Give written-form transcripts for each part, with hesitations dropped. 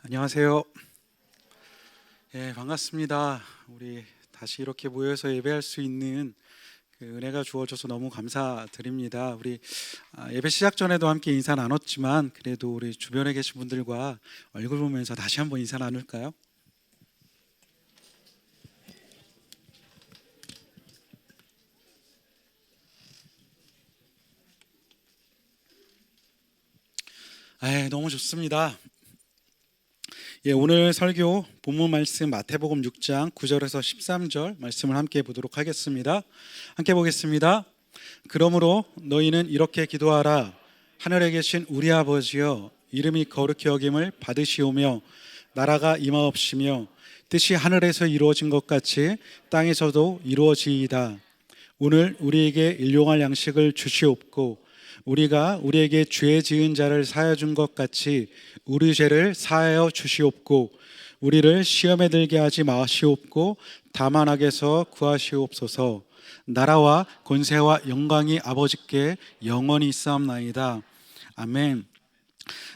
안녕하세요. 반갑습니다. 우리 다시 이렇게 모여서 예배할 수 있는 그 은혜가 주어져서 너무 감사드립니다. 우리 예배 시작 전에도 함께 인사 나눴지만 그래도 우리 주변에 계신 분들과 얼굴 보면서 다시 한번 인사 나눌까요? 너무 좋습니다. 오늘 설교 본문 말씀 마태복음 6장 9절에서 13절 말씀을 함께 보도록 하겠습니다. 함께 보겠습니다. 그러므로 너희는 이렇게 기도하라. 하늘에 계신 우리 아버지여, 이름이 거룩히 여김을 받으시오며 나라가 임하옵시며 뜻이 하늘에서 이루어진 것 같이 땅에서도 이루어지이다. 오늘 우리에게 일용할 양식을 주시옵고 우리가 우리에게 죄 지은 자를 사하여 준 것 같이 우리 죄를 사하여 주시옵고 우리를 시험에 들게 하지 마시옵고 다만 악에서 구하시옵소서. 나라와 권세와 영광이 아버지께 영원히 있사옵나이다. 아멘.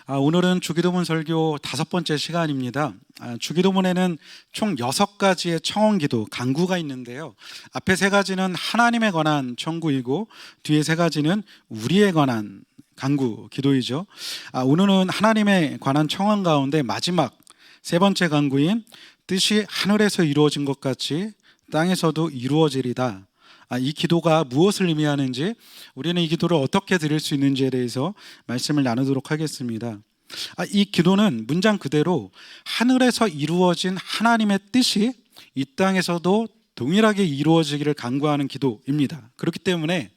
오늘은 주기도문 설교 5번째 시간입니다. 주기도문에는 총 6가지의 청원기도, 간구가 있는데요. 앞에 3가지는 하나님에 관한 청구이고 뒤에 3가지는 우리에 관한 간구, 기도이죠. 오늘은 하나님에 관한 청원 가운데 마지막 3번째 간구인 뜻이 하늘에서 이루어진 것 같이 땅에서도 이루어지리다. 이 기도가 무엇을 의미하는지, 우리는 이 기도를 어떻게 드릴 수 있는지에 대해서 말씀을 나누도록 하겠습니다. 이 기도는 문장 그대로 하늘에서 이루어진 하나님의 뜻이 이 땅에서도 동일하게 이루어지기를 간구하는 기도입니다. 그렇기 때문에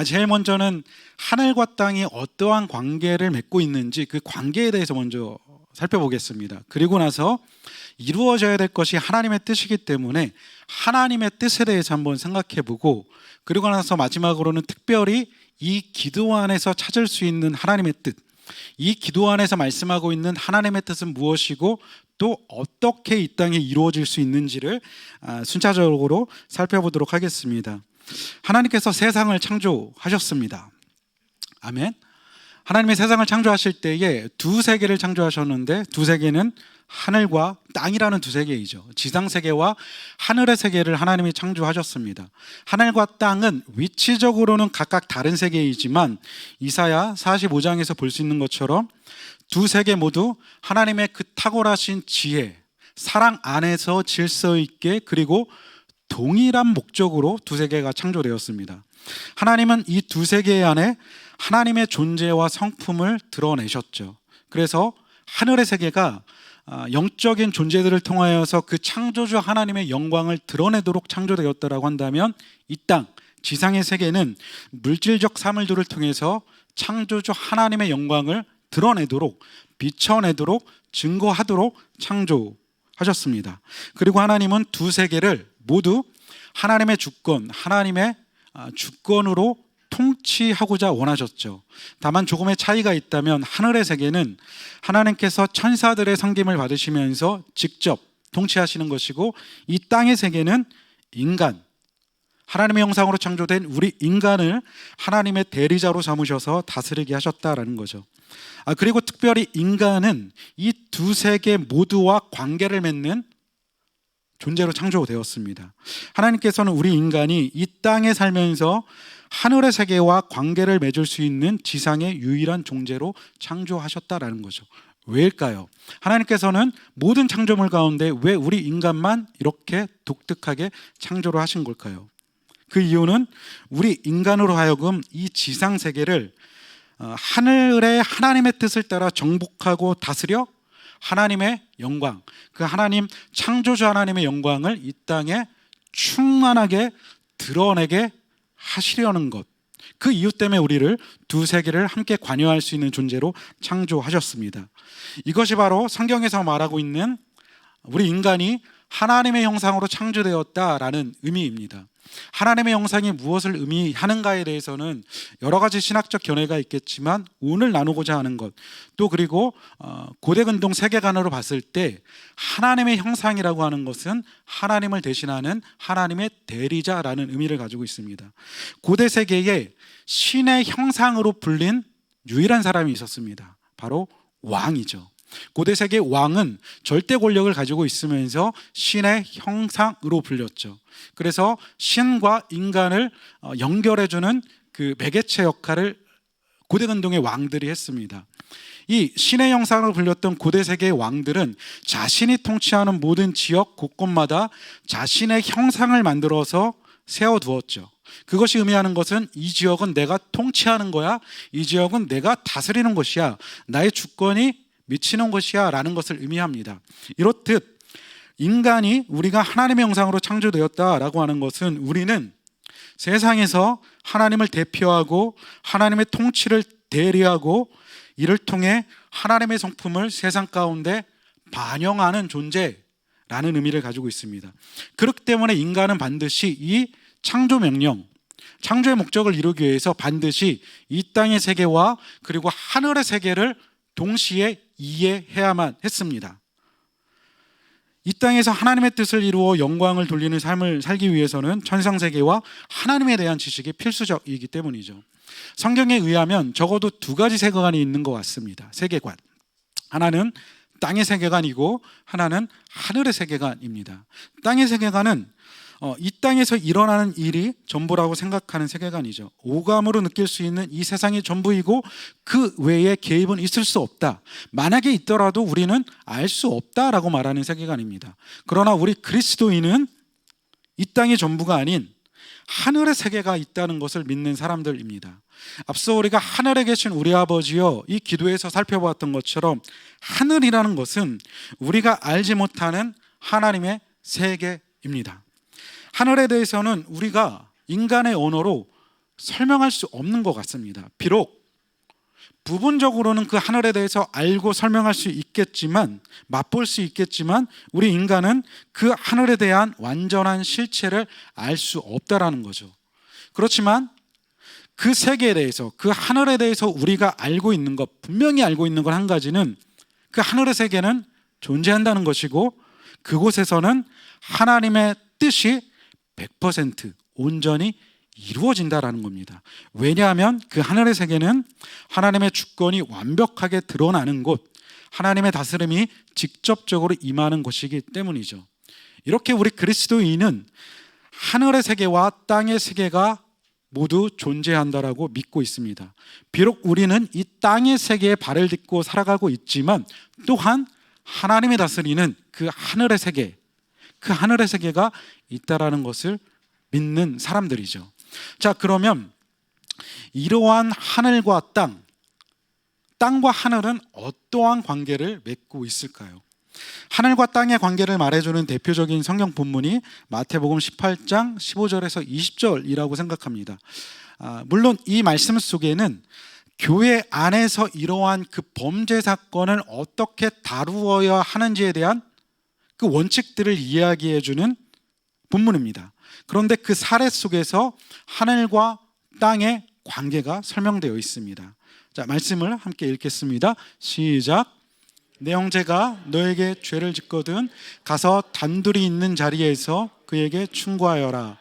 제일 먼저는 하늘과 땅이 어떠한 관계를 맺고 있는지 그 관계에 대해서 먼저 살펴보겠습니다. 그리고 나서 이루어져야 될 것이 하나님의 뜻이기 때문에 하나님의 뜻에 대해서 한번 생각해보고, 그리고 나서 마지막으로는 특별히 이 기도 안에서 찾을 수 있는 하나님의 뜻, 이 기도 안에서 말씀하고 있는 하나님의 뜻은 무엇이고 또 어떻게 이 땅에 이루어질 수 있는지를 순차적으로 살펴보도록 하겠습니다. 하나님께서 세상을 창조하셨습니다. 아멘. 하나님이 세상을 창조하실 때에 2세계를 창조하셨는데 2세계는 하늘과 땅이라는 2세계이죠. 지상세계와 하늘의 세계를 하나님이 창조하셨습니다. 하늘과 땅은 위치적으로는 각각 다른 세계이지만 이사야 45장에서 볼 수 있는 것처럼 2세계 모두 하나님의 그 탁월하신 지혜, 사랑 안에서 질서 있게 그리고 동일한 목적으로 2세계가 창조되었습니다. 하나님은 이 2세계 안에 하나님의 존재와 성품을 드러내셨죠. 그래서 하늘의 세계가 영적인 존재들을 통하여서 그 창조주 하나님의 영광을 드러내도록 창조되었다라고 한다면, 이 땅, 지상의 세계는 물질적 사물들을 통해서 창조주 하나님의 영광을 드러내도록, 비춰내도록, 증거하도록 창조하셨습니다. 그리고 하나님은 2세계를 모두 하나님의 주권, 하나님의 주권으로 통치하고자 원하셨죠. 다만 조금의 차이가 있다면 하늘의 세계는 하나님께서 천사들의 섬김을 받으시면서 직접 통치하시는 것이고, 이 땅의 세계는 인간, 하나님의 형상으로 창조된 우리 인간을 하나님의 대리자로 삼으셔서 다스리게 하셨다라는 거죠. 그리고 특별히 인간은 이 2세계 모두와 관계를 맺는 존재로 창조되었습니다. 하나님께서는 우리 인간이 이 땅에 살면서 하늘의 세계와 관계를 맺을 수 있는 지상의 유일한 존재로 창조하셨다라는 거죠. 왜일까요? 하나님께서는 모든 창조물 가운데 왜 우리 인간만 이렇게 독특하게 창조를 하신 걸까요? 그 이유는 우리 인간으로 하여금 이 지상 세계를 하늘의 하나님의 뜻을 따라 정복하고 다스려 하나님의 영광, 그 하나님 창조주 하나님의 영광을 이 땅에 충만하게 드러내게 하시려는 것, 그 이유 때문에 우리를 2세계를 함께 관여할 수 있는 존재로 창조하셨습니다. 이것이 바로 성경에서 말하고 있는 우리 인간이 하나님의 형상으로 창조되었다라는 의미입니다. 하나님의 형상이 무엇을 의미하는가에 대해서는 여러 가지 신학적 견해가 있겠지만, 오늘 나누고자 하는 것, 또 그리고 고대 근동 세계관으로 봤을 때 하나님의 형상이라고 하는 것은 하나님을 대신하는 하나님의 대리자라는 의미를 가지고 있습니다. 고대 세계에 신의 형상으로 불린 유일한 사람이 있었습니다. 바로 왕이죠. 고대 세계 왕은 절대 권력을 가지고 있으면서 신의 형상으로 불렸죠. 그래서 신과 인간을 연결해주는 그 매개체 역할을 고대 근동의 왕들이 했습니다. 이 신의 형상으로 불렸던 고대 세계의 왕들은 자신이 통치하는 모든 지역 곳곳마다 자신의 형상을 만들어서 세워두었죠. 그것이 의미하는 것은 이 지역은 내가 통치하는 거야, 이 지역은 내가 다스리는 것이야, 나의 주권이 미치는 것이야 라는 것을 의미합니다. 이렇듯 인간이 우리가 하나님의 형상으로 창조되었다라고 하는 것은 우리는 세상에서 하나님을 대표하고 하나님의 통치를 대리하고 이를 통해 하나님의 성품을 세상 가운데 반영하는 존재라는 의미를 가지고 있습니다. 그렇기 때문에 인간은 반드시 이 창조 명령, 창조의 목적을 이루기 위해서 반드시 이 땅의 세계와 그리고 하늘의 세계를 동시에 이해해야만 했습니다. 이 땅에서 하나님의 뜻을 이루어 영광을 돌리는 삶을 살기 위해서는 천상세계와 하나님에 대한 지식이 필수적이기 때문이죠. 성경에 의하면 적어도 두 가지 세계관이 있는 것 같습니다. 세계관. 하나는 땅의 세계관이고 하나는 하늘의 세계관입니다. 땅의 세계관은 이 땅에서 일어나는 일이 전부라고 생각하는 세계관이죠. 오감으로 느낄 수 있는 이 세상이 전부이고 그 외에 개입은 있을 수 없다. 만약에 있더라도 우리는 알 수 없다라고 말하는 세계관입니다. 그러나 우리 그리스도인은 이 땅이 전부가 아닌 하늘의 세계가 있다는 것을 믿는 사람들입니다. 앞서 우리가 하늘에 계신 우리 아버지여 이 기도에서 살펴보았던 것처럼 하늘이라는 것은 우리가 알지 못하는 하나님의 세계입니다. 하늘에 대해서는 우리가 인간의 언어로 설명할 수 없는 것 같습니다. 비록 부분적으로는 그 하늘에 대해서 알고 설명할 수 있겠지만, 맛볼 수 있겠지만 우리 인간은 그 하늘에 대한 완전한 실체를 알 수 없다라는 거죠. 그렇지만 그 세계에 대해서, 그 하늘에 대해서 우리가 알고 있는 것, 분명히 알고 있는 것 한 가지는 그 하늘의 세계는 존재한다는 것이고 그곳에서는 하나님의 뜻이 100% 온전히 이루어진다라는 겁니다. 왜냐하면 그 하늘의 세계는 하나님의 주권이 완벽하게 드러나는 곳, 하나님의 다스림이 직접적으로 임하는 곳이기 때문이죠. 이렇게 우리 그리스도인은 하늘의 세계와 땅의 세계가 모두 존재한다라고 믿고 있습니다. 비록 우리는 이 땅의 세계에 발을 딛고 살아가고 있지만 또한 하나님이 다스리는 그 하늘의 세계, 그 하늘의 세계가 있다라는 것을 믿는 사람들이죠. 자, 그러면 이러한 하늘과 땅과 하늘은 어떠한 관계를 맺고 있을까요? 하늘과 땅의 관계를 말해주는 대표적인 성경 본문이 마태복음 18장 15절에서 20절이라고 생각합니다. 물론 이 말씀 속에는 교회 안에서 이러한 그 범죄 사건을 어떻게 다루어야 하는지에 대한 그 원칙들을 이야기해주는 본문입니다. 그런데 그 사례 속에서 하늘과 땅의 관계가 설명되어 있습니다. 자, 말씀을 함께 읽겠습니다. 시작. 내 형제가 너에게 죄를 짓거든 가서 단둘이 있는 자리에서 그에게 충고하여라.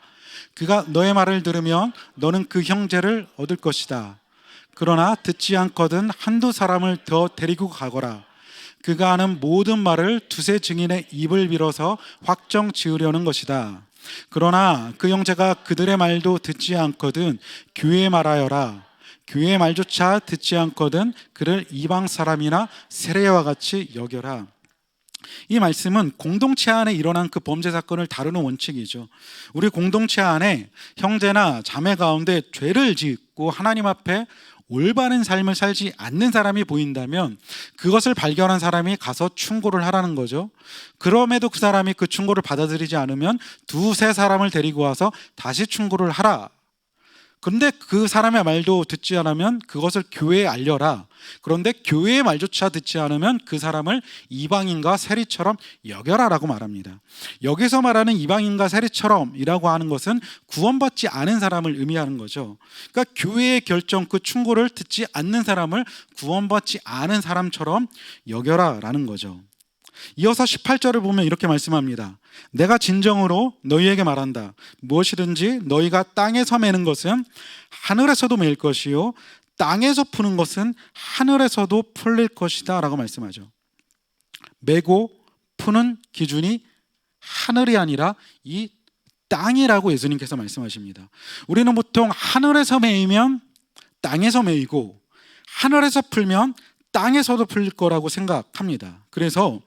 그가 너의 말을 들으면 너는 그 형제를 얻을 것이다. 그러나 듣지 않거든 한두 사람을 더 데리고 가거라. 그가 하는 모든 말을 두세 증인의 입을 빌어서 확정 지으려는 것이다. 그러나 그 형제가 그들의 말도 듣지 않거든 교회에 말하여라. 교회의 말조차 듣지 않거든 그를 이방 사람이나 세례와 같이 여겨라. 이 말씀은 공동체 안에 일어난 그 범죄 사건을 다루는 원칙이죠. 우리 공동체 안에 형제나 자매 가운데 죄를 짓고 하나님 앞에 올바른 삶을 살지 않는 사람이 보인다면 그것을 발견한 사람이 가서 충고를 하라는 거죠. 그럼에도 그 사람이 그 충고를 받아들이지 않으면 두세 사람을 데리고 와서 다시 충고를 하라. 그런데 그 사람의 말도 듣지 않으면 그것을 교회에 알려라. 그런데 교회의 말조차 듣지 않으면 그 사람을 이방인과 세리처럼 여겨라라고 말합니다. 여기서 말하는 이방인과 세리처럼이라고 하는 것은 구원받지 않은 사람을 의미하는 거죠. 그러니까 교회의 결정, 그 충고를 듣지 않는 사람을 구원받지 않은 사람처럼 여겨라라는 거죠. 이어서 18절을 보면 이렇게 말씀합니다. 내가 진정으로 너희에게 말한다. 무엇이든지 너희가 땅에서 매는 것은 하늘에서도 매일 것이요 땅에서 푸는 것은 하늘에서도 풀릴 것이다 라고 말씀하죠. 메고 푸는 기준이 하늘이 아니라 이 땅이라고 예수님께서 말씀하십니다. 우리는 보통 하늘에서 매이면 땅에서 매이고 하늘에서 풀면 땅에서도 풀릴 거라고 생각합니다. 그래서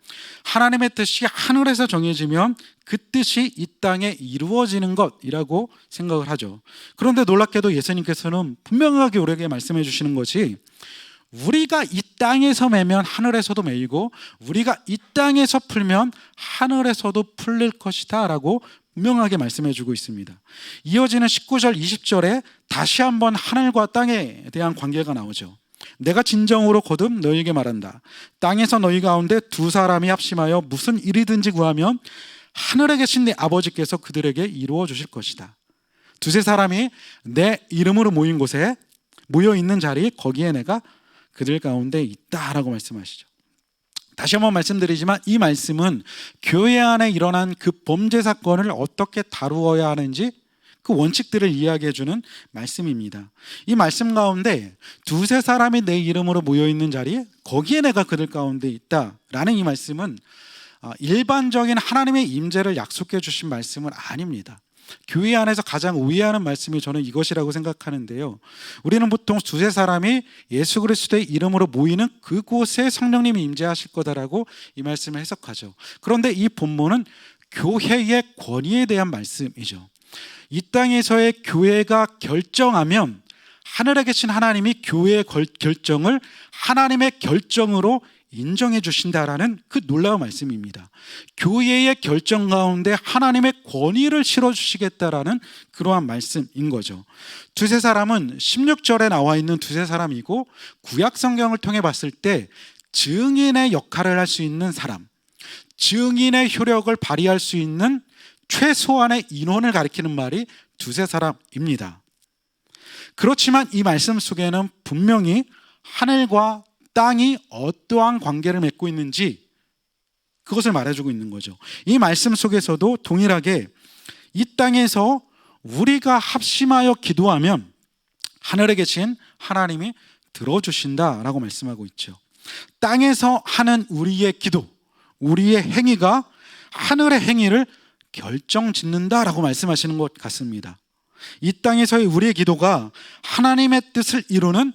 하나님의 뜻이 하늘에서 정해지면 그 뜻이 이 땅에 이루어지는 것이라고 생각을 하죠. 그런데 놀랍게도 예수님께서는 분명하게 우리에게 말씀해 주시는 것이 우리가 이 땅에서 매면 하늘에서도 매이고 우리가 이 땅에서 풀면 하늘에서도 풀릴 것이다 라고 분명하게 말씀해 주고 있습니다. 이어지는 19절 20절에 다시 한번 하늘과 땅에 대한 관계가 나오죠. 내가 진정으로 거듭 너희에게 말한다. 땅에서 너희 가운데 두 사람이 합심하여 무슨 일이든지 구하면 하늘에 계신 내 아버지께서 그들에게 이루어 주실 것이다. 두세 사람이 내 이름으로 모인 곳에 모여 있는 자리 거기에 내가 그들 가운데 있다라고 말씀하시죠. 다시 한번 말씀드리지만 이 말씀은 교회 안에 일어난 그 범죄 사건을 어떻게 다루어야 하는지 그 원칙들을 이야기해 주는 말씀입니다. 이 말씀 가운데 두세 사람이 내 이름으로 모여있는 자리에 거기에 내가 그들 가운데 있다라는 이 말씀은 일반적인 하나님의 임재를 약속해 주신 말씀은 아닙니다. 교회 안에서 가장 우회하는 말씀이 저는 이것이라고 생각하는데요. 우리는 보통 두세 사람이 예수 그리스도의 이름으로 모이는 그곳에 성령님이 임재하실 거다라고 이 말씀을 해석하죠. 그런데 이 본문은 교회의 권위에 대한 말씀이죠. 이 땅에서의 교회가 결정하면 하늘에 계신 하나님이 교회의 결정을 하나님의 결정으로 인정해 주신다라는 그 놀라운 말씀입니다. 교회의 결정 가운데 하나님의 권위를 실어주시겠다라는 그러한 말씀인 거죠. 두세 사람은 16절에 나와 있는 두세 사람이고 구약 성경을 통해 봤을 때 증인의 역할을 할 수 있는 사람, 증인의 효력을 발휘할 수 있는 최소한의 인원을 가리키는 말이 두세 사람입니다. 그렇지만 이 말씀 속에는 분명히 하늘과 땅이 어떠한 관계를 맺고 있는지 그것을 말해주고 있는 거죠. 이 말씀 속에서도 동일하게 이 땅에서 우리가 합심하여 기도하면 하늘에 계신 하나님이 들어주신다라고 말씀하고 있죠. 땅에서 하는 우리의 기도, 우리의 행위가 하늘의 행위를 결정짓는다라고 말씀하시는 것 같습니다. 이 땅에서의 우리의 기도가 하나님의 뜻을 이루는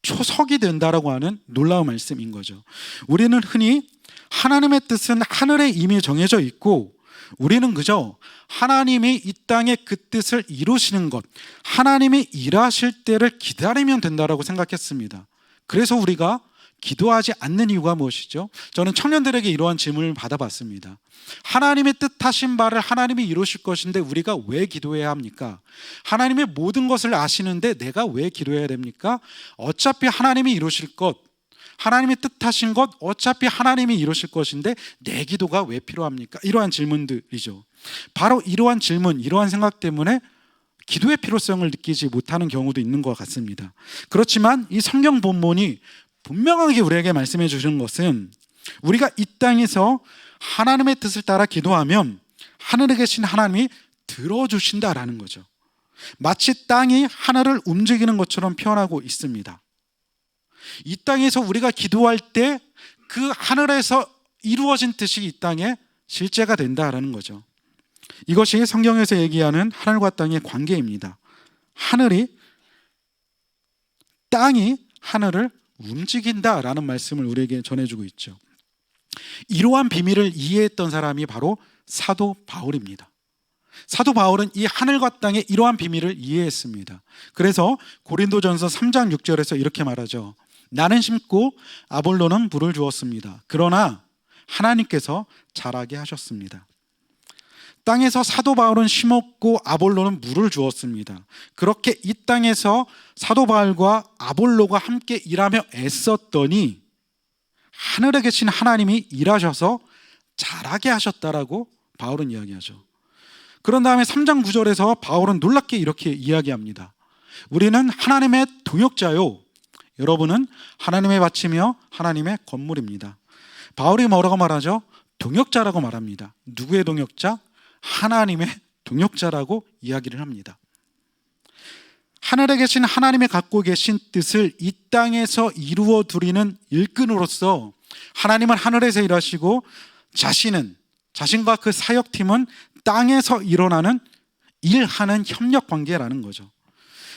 초석이 된다라고 하는 놀라운 말씀인 거죠. 우리는 흔히 하나님의 뜻은 하늘에 이미 정해져 있고 우리는 그저 하나님이 이 땅에 그 뜻을 이루시는 것, 하나님이 일하실 때를 기다리면 된다라고 생각했습니다. 그래서 우리가 기도하지 않는 이유가 무엇이죠? 저는 청년들에게 이러한 질문을 받아봤습니다. 하나님의 뜻하신 바를 하나님이 이루실 것인데 우리가 왜 기도해야 합니까? 하나님의 모든 것을 아시는데 내가 왜 기도해야 됩니까? 어차피 하나님이 이루실 것, 하나님의 뜻하신 것 어차피 하나님이 이루실 것인데 내 기도가 왜 필요합니까? 이러한 질문들이죠. 바로 이러한 질문, 이러한 생각 때문에 기도의 필요성을 느끼지 못하는 경우도 있는 것 같습니다. 그렇지만 이 성경 본문이 분명하게 우리에게 말씀해 주시는 것은 우리가 이 땅에서 하나님의 뜻을 따라 기도하면 하늘에 계신 하나님이 들어주신다라는 거죠. 마치 땅이 하늘을 움직이는 것처럼 표현하고 있습니다. 이 땅에서 우리가 기도할 때 그 하늘에서 이루어진 뜻이 이 땅에 실제가 된다라는 거죠. 이것이 성경에서 얘기하는 하늘과 땅의 관계입니다. 땅이 하늘을 움직인다라는 말씀을 우리에게 전해주고 있죠. 이러한 비밀을 이해했던 사람이 바로 사도 바울입니다. 사도 바울은 이 하늘과 땅의 이러한 비밀을 이해했습니다. 그래서 고린도전서 3장 6절에서 이렇게 말하죠. 나는 심고 아볼로는 물을 주었습니다. 그러나 하나님께서 자라게 하셨습니다. 땅에서 사도 바울은 심었고 아볼로는 물을 주었습니다. 그렇게 이 땅에서 사도 바울과 아볼로가 함께 일하며 애썼더니 하늘에 계신 하나님이 일하셔서 자라게 하셨다라고 바울은 이야기하죠. 그런 다음에 3장 9절에서 바울은 놀랍게 이렇게 이야기합니다. 우리는 하나님의 동역자요, 여러분은 하나님의 밭이며 하나님의 건물입니다. 바울이 뭐라고 말하죠? 동역자라고 말합니다. 누구의 동역자? 하나님의 동역자라고 이야기를 합니다. 하늘에 계신 하나님의 갖고 계신 뜻을 이 땅에서 이루어 드리는 일꾼으로서 하나님은 하늘에서 일하시고 자신과 그 사역팀은 땅에서 일어나는 일하는 협력 관계라는 거죠.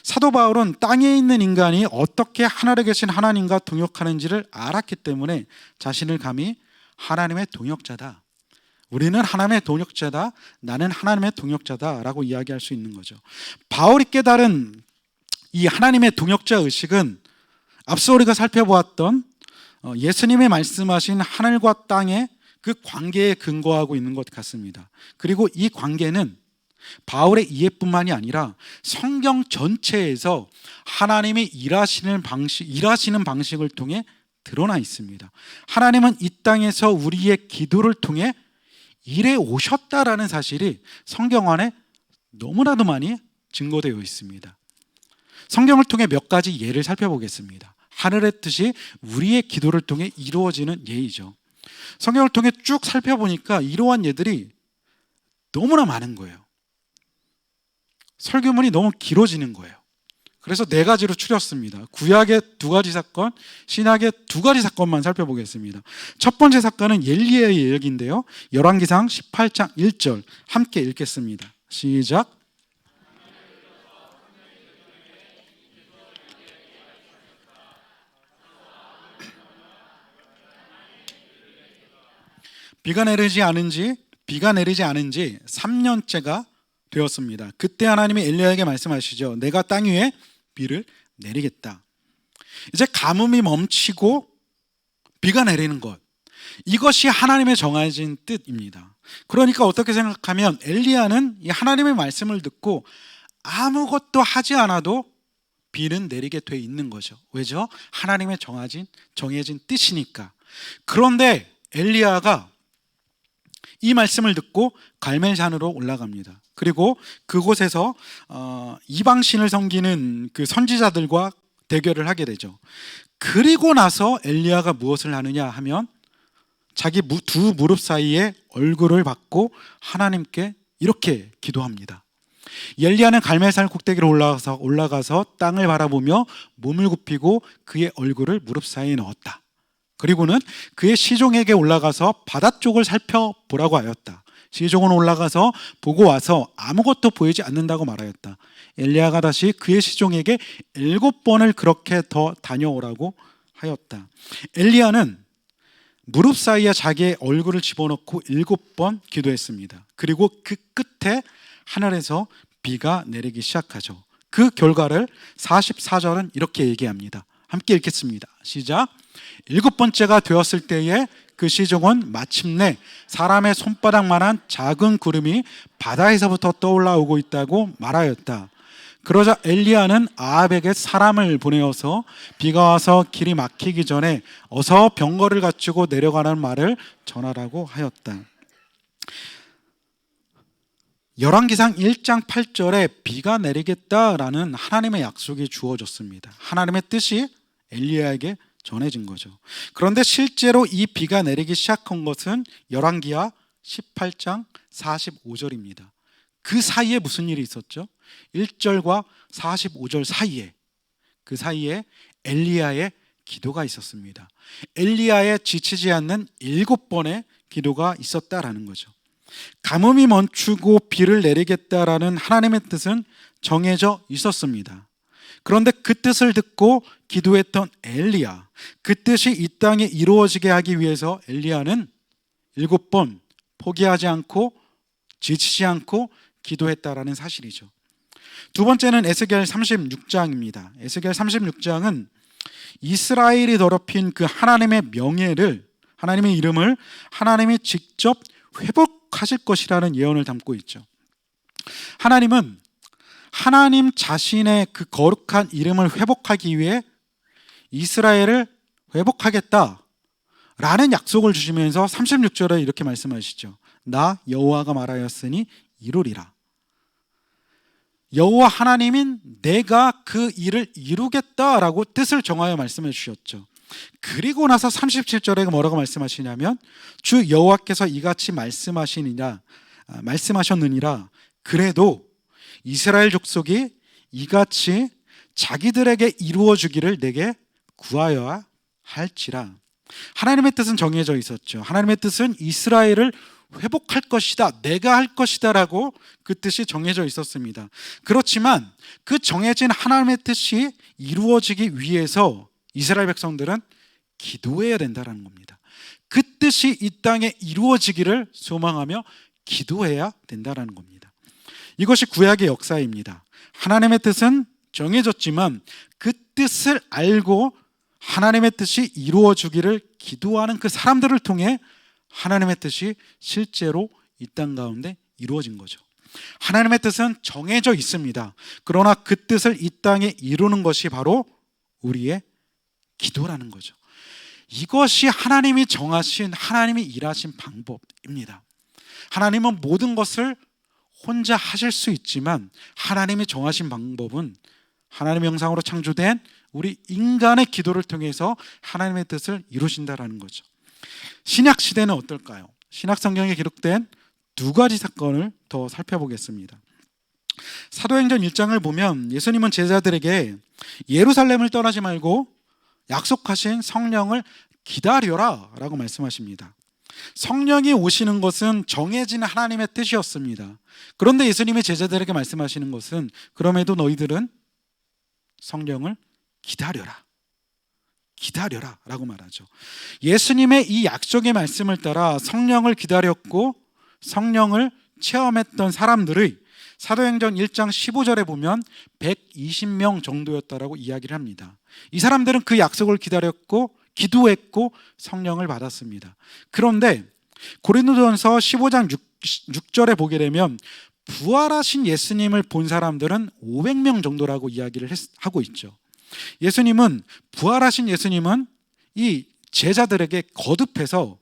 사도 바울은 땅에 있는 인간이 어떻게 하늘에 계신 하나님과 동역하는지를 알았기 때문에 자신을 감히 하나님의 동역자다, 우리는 하나님의 동역자다, 나는 하나님의 동역자다 라고 이야기할 수 있는 거죠. 바울이 깨달은 이 하나님의 동역자 의식은 앞서 우리가 살펴보았던 예수님이 말씀하신 하늘과 땅의 그 관계에 근거하고 있는 것 같습니다. 그리고 이 관계는 바울의 이해뿐만이 아니라 성경 전체에서 하나님이 일하시는 방식을 통해 드러나 있습니다. 하나님은 이 땅에서 우리의 기도를 통해 일해 오셨다라는 사실이 성경 안에 너무나도 많이 증거되어 있습니다. 성경을 통해 몇 가지 예를 살펴보겠습니다. 하늘의 뜻이 우리의 기도를 통해 이루어지는 예이죠. 성경을 통해 쭉 살펴보니까 이러한 예들이 너무나 많은 거예요. 설교문이 너무 길어지는 거예요. 그래서 4가지로 추렸습니다. 구약의 2가지 사건, 신약의 2가지 사건만 살펴보겠습니다. 첫 번째 사건은 엘리야의 이야기인데요, 열왕기상 18장 1절 함께 읽겠습니다. 시작. 비가 내리지 않은 지 3년째가 되었습니다. 그때 하나님이 엘리야에게 말씀하시죠. 내가 땅 위에 비를 내리겠다. 이제 가뭄이 멈추고 비가 내리는 것, 이것이 하나님의 정해진 뜻입니다. 그러니까 어떻게 생각하면 엘리야는 이 하나님의 말씀을 듣고 아무것도 하지 않아도 비는 내리게 돼 있는 거죠. 왜죠? 하나님의 정해진 뜻이니까. 그런데 엘리야가 이 말씀을 듣고 갈멜산으로 올라갑니다. 그리고 그곳에서 이방신을 섬기는 그 선지자들과 대결을 하게 되죠. 그리고 나서 엘리야가 무엇을 하느냐 하면 자기 두 무릎 사이에 얼굴을 받고 하나님께 이렇게 기도합니다. 엘리야는 갈멜산 꼭대기로 올라가서 땅을 바라보며 몸을 굽히고 그의 얼굴을 무릎 사이에 넣었다. 그리고는 그의 시종에게 올라가서 바다 쪽을 살펴보라고 하였다. 시종은 올라가서 보고 와서 아무것도 보이지 않는다고 말하였다. 엘리야가 다시 그의 시종에게 7번을 그렇게 더 다녀오라고 하였다. 엘리야는 무릎 사이에 자기의 얼굴을 집어넣고 7번 기도했습니다. 그리고 그 끝에 하늘에서 비가 내리기 시작하죠. 그 결과를 44절은 이렇게 얘기합니다. 함께 읽겠습니다. 시작. 7번째가 되었을 때에 그 시종은 마침내 사람의 손바닥만한 작은 구름이 바다에서부터 떠올라오고 있다고 말하였다. 그러자 엘리야는 아합에게 사람을 보내어서 비가 와서 길이 막히기 전에 어서 병거를 갖추고 내려가는 말을 전하라고 하였다. 열왕기상 1장 8절에 비가 내리겠다라는 하나님의 약속이 주어졌습니다. 하나님의 뜻이 엘리야에게 전해진 거죠. 그런데 실제로 이 비가 내리기 시작한 것은 열왕기하 18장 45절입니다. 그 사이에 무슨 일이 있었죠? 1절과 45절 사이에, 그 사이에 엘리야의 기도가 있었습니다. 엘리야의 지치지 않는 7번의 기도가 있었다라는 거죠. 가뭄이 멈추고 비를 내리겠다라는 하나님의 뜻은 정해져 있었습니다. 그런데 그 뜻을 듣고 기도했던 엘리야, 그 뜻이 이 땅에 이루어지게 하기 위해서 엘리야는 7번 포기하지 않고 지치지 않고 기도했다라는 사실이죠. 두 번째는 에스겔 36장입니다. 에스겔 36장은 이스라엘이 더럽힌 그 하나님의 명예를, 하나님의 이름을 하나님이 직접 회복하실 것이라는 예언을 담고 있죠. 하나님은 하나님 자신의 그 거룩한 이름을 회복하기 위해 이스라엘을 회복하겠다라는 약속을 주시면서 36절에 이렇게 말씀하시죠. 나 여호와가 말하였으니 이루리라. 여호와 하나님인 내가 그 일을 이루겠다라고 뜻을 정하여 말씀해 주셨죠. 그리고 나서 37절에 뭐라고 말씀하시냐면 주 여호와께서 이같이 말씀하셨느니라. 그래도 이스라엘 족속이 이같이 자기들에게 이루어 주기를 내게 구하여야 할지라. 하나님의 뜻은 정해져 있었죠. 하나님의 뜻은 이스라엘을 회복할 것이다, 내가 할 것이다 라고 그 뜻이 정해져 있었습니다. 그렇지만 그 정해진 하나님의 뜻이 이루어지기 위해서 이스라엘 백성들은 기도해야 된다는 겁니다. 그 뜻이 이 땅에 이루어지기를 소망하며 기도해야 된다는 겁니다. 이것이 구약의 역사입니다. 하나님의 뜻은 정해졌지만 그 뜻을 알고 하나님의 뜻이 이루어지기를 기도하는 그 사람들을 통해 하나님의 뜻이 실제로 이 땅 가운데 이루어진 거죠. 하나님의 뜻은 정해져 있습니다. 그러나 그 뜻을 이 땅에 이루는 것이 바로 우리의 기도라는 거죠. 이것이 하나님이 정하신, 하나님이 일하신 방법입니다. 하나님은 모든 것을 혼자 하실 수 있지만 하나님이 정하신 방법은 하나님의 형상으로 창조된 우리 인간의 기도를 통해서 하나님의 뜻을 이루신다라는 거죠. 신약 시대는 어떨까요? 신약 성경에 기록된 두 가지 사건을 더 살펴보겠습니다. 사도행전 1장을 보면 예수님은 제자들에게 예루살렘을 떠나지 말고 약속하신 성령을 기다려라 라고 말씀하십니다. 성령이 오시는 것은 정해진 하나님의 뜻이었습니다. 그런데 예수님이 제자들에게 말씀하시는 것은 그럼에도 너희들은 성령을 기다려라 라고 말하죠. 예수님의 이 약속의 말씀을 따라 성령을 기다렸고 성령을 체험했던 사람들의 사도행전 1장 15절에 보면 120명 정도였다라고 이야기를 합니다. 이 사람들은 그 약속을 기다렸고 기도했고 성령을 받았습니다. 그런데 고린도전서 15장 6절에 보게 되면 부활하신 예수님을 본 사람들은 500명 정도라고 이야기를 하고 있죠. 부활하신 예수님은 이 제자들에게 거듭해서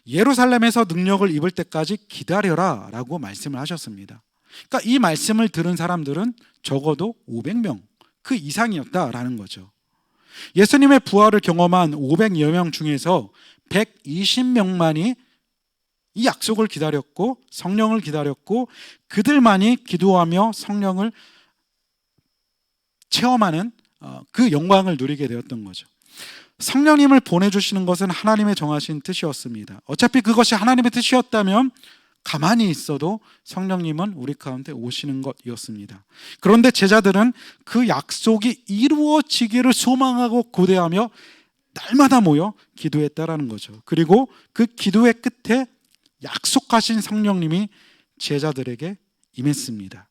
예루살렘에서 능력을 입을 때까지 기다려라 라고 말씀을 하셨습니다. 그러니까 이 말씀을 들은 사람들은 적어도 500명 그 이상이었다라는 거죠. 예수님의 부활을 경험한 500여 명 중에서 120명만이 이 약속을 기다렸고 성령을 기다렸고 그들만이 기도하며 성령을 체험하는 그 영광을 누리게 되었던 거죠. 성령님을 보내주시는 것은 하나님의 정하신 뜻이었습니다. 어차피 그것이 하나님의 뜻이었다면 가만히 있어도 성령님은 우리 가운데 오시는 것이었습니다. 그런데 제자들은 그 약속이 이루어지기를 소망하고 고대하며 날마다 모여 기도했다라는 거죠. 그리고 그 기도의 끝에 약속하신 성령님이 제자들에게 임했습니다.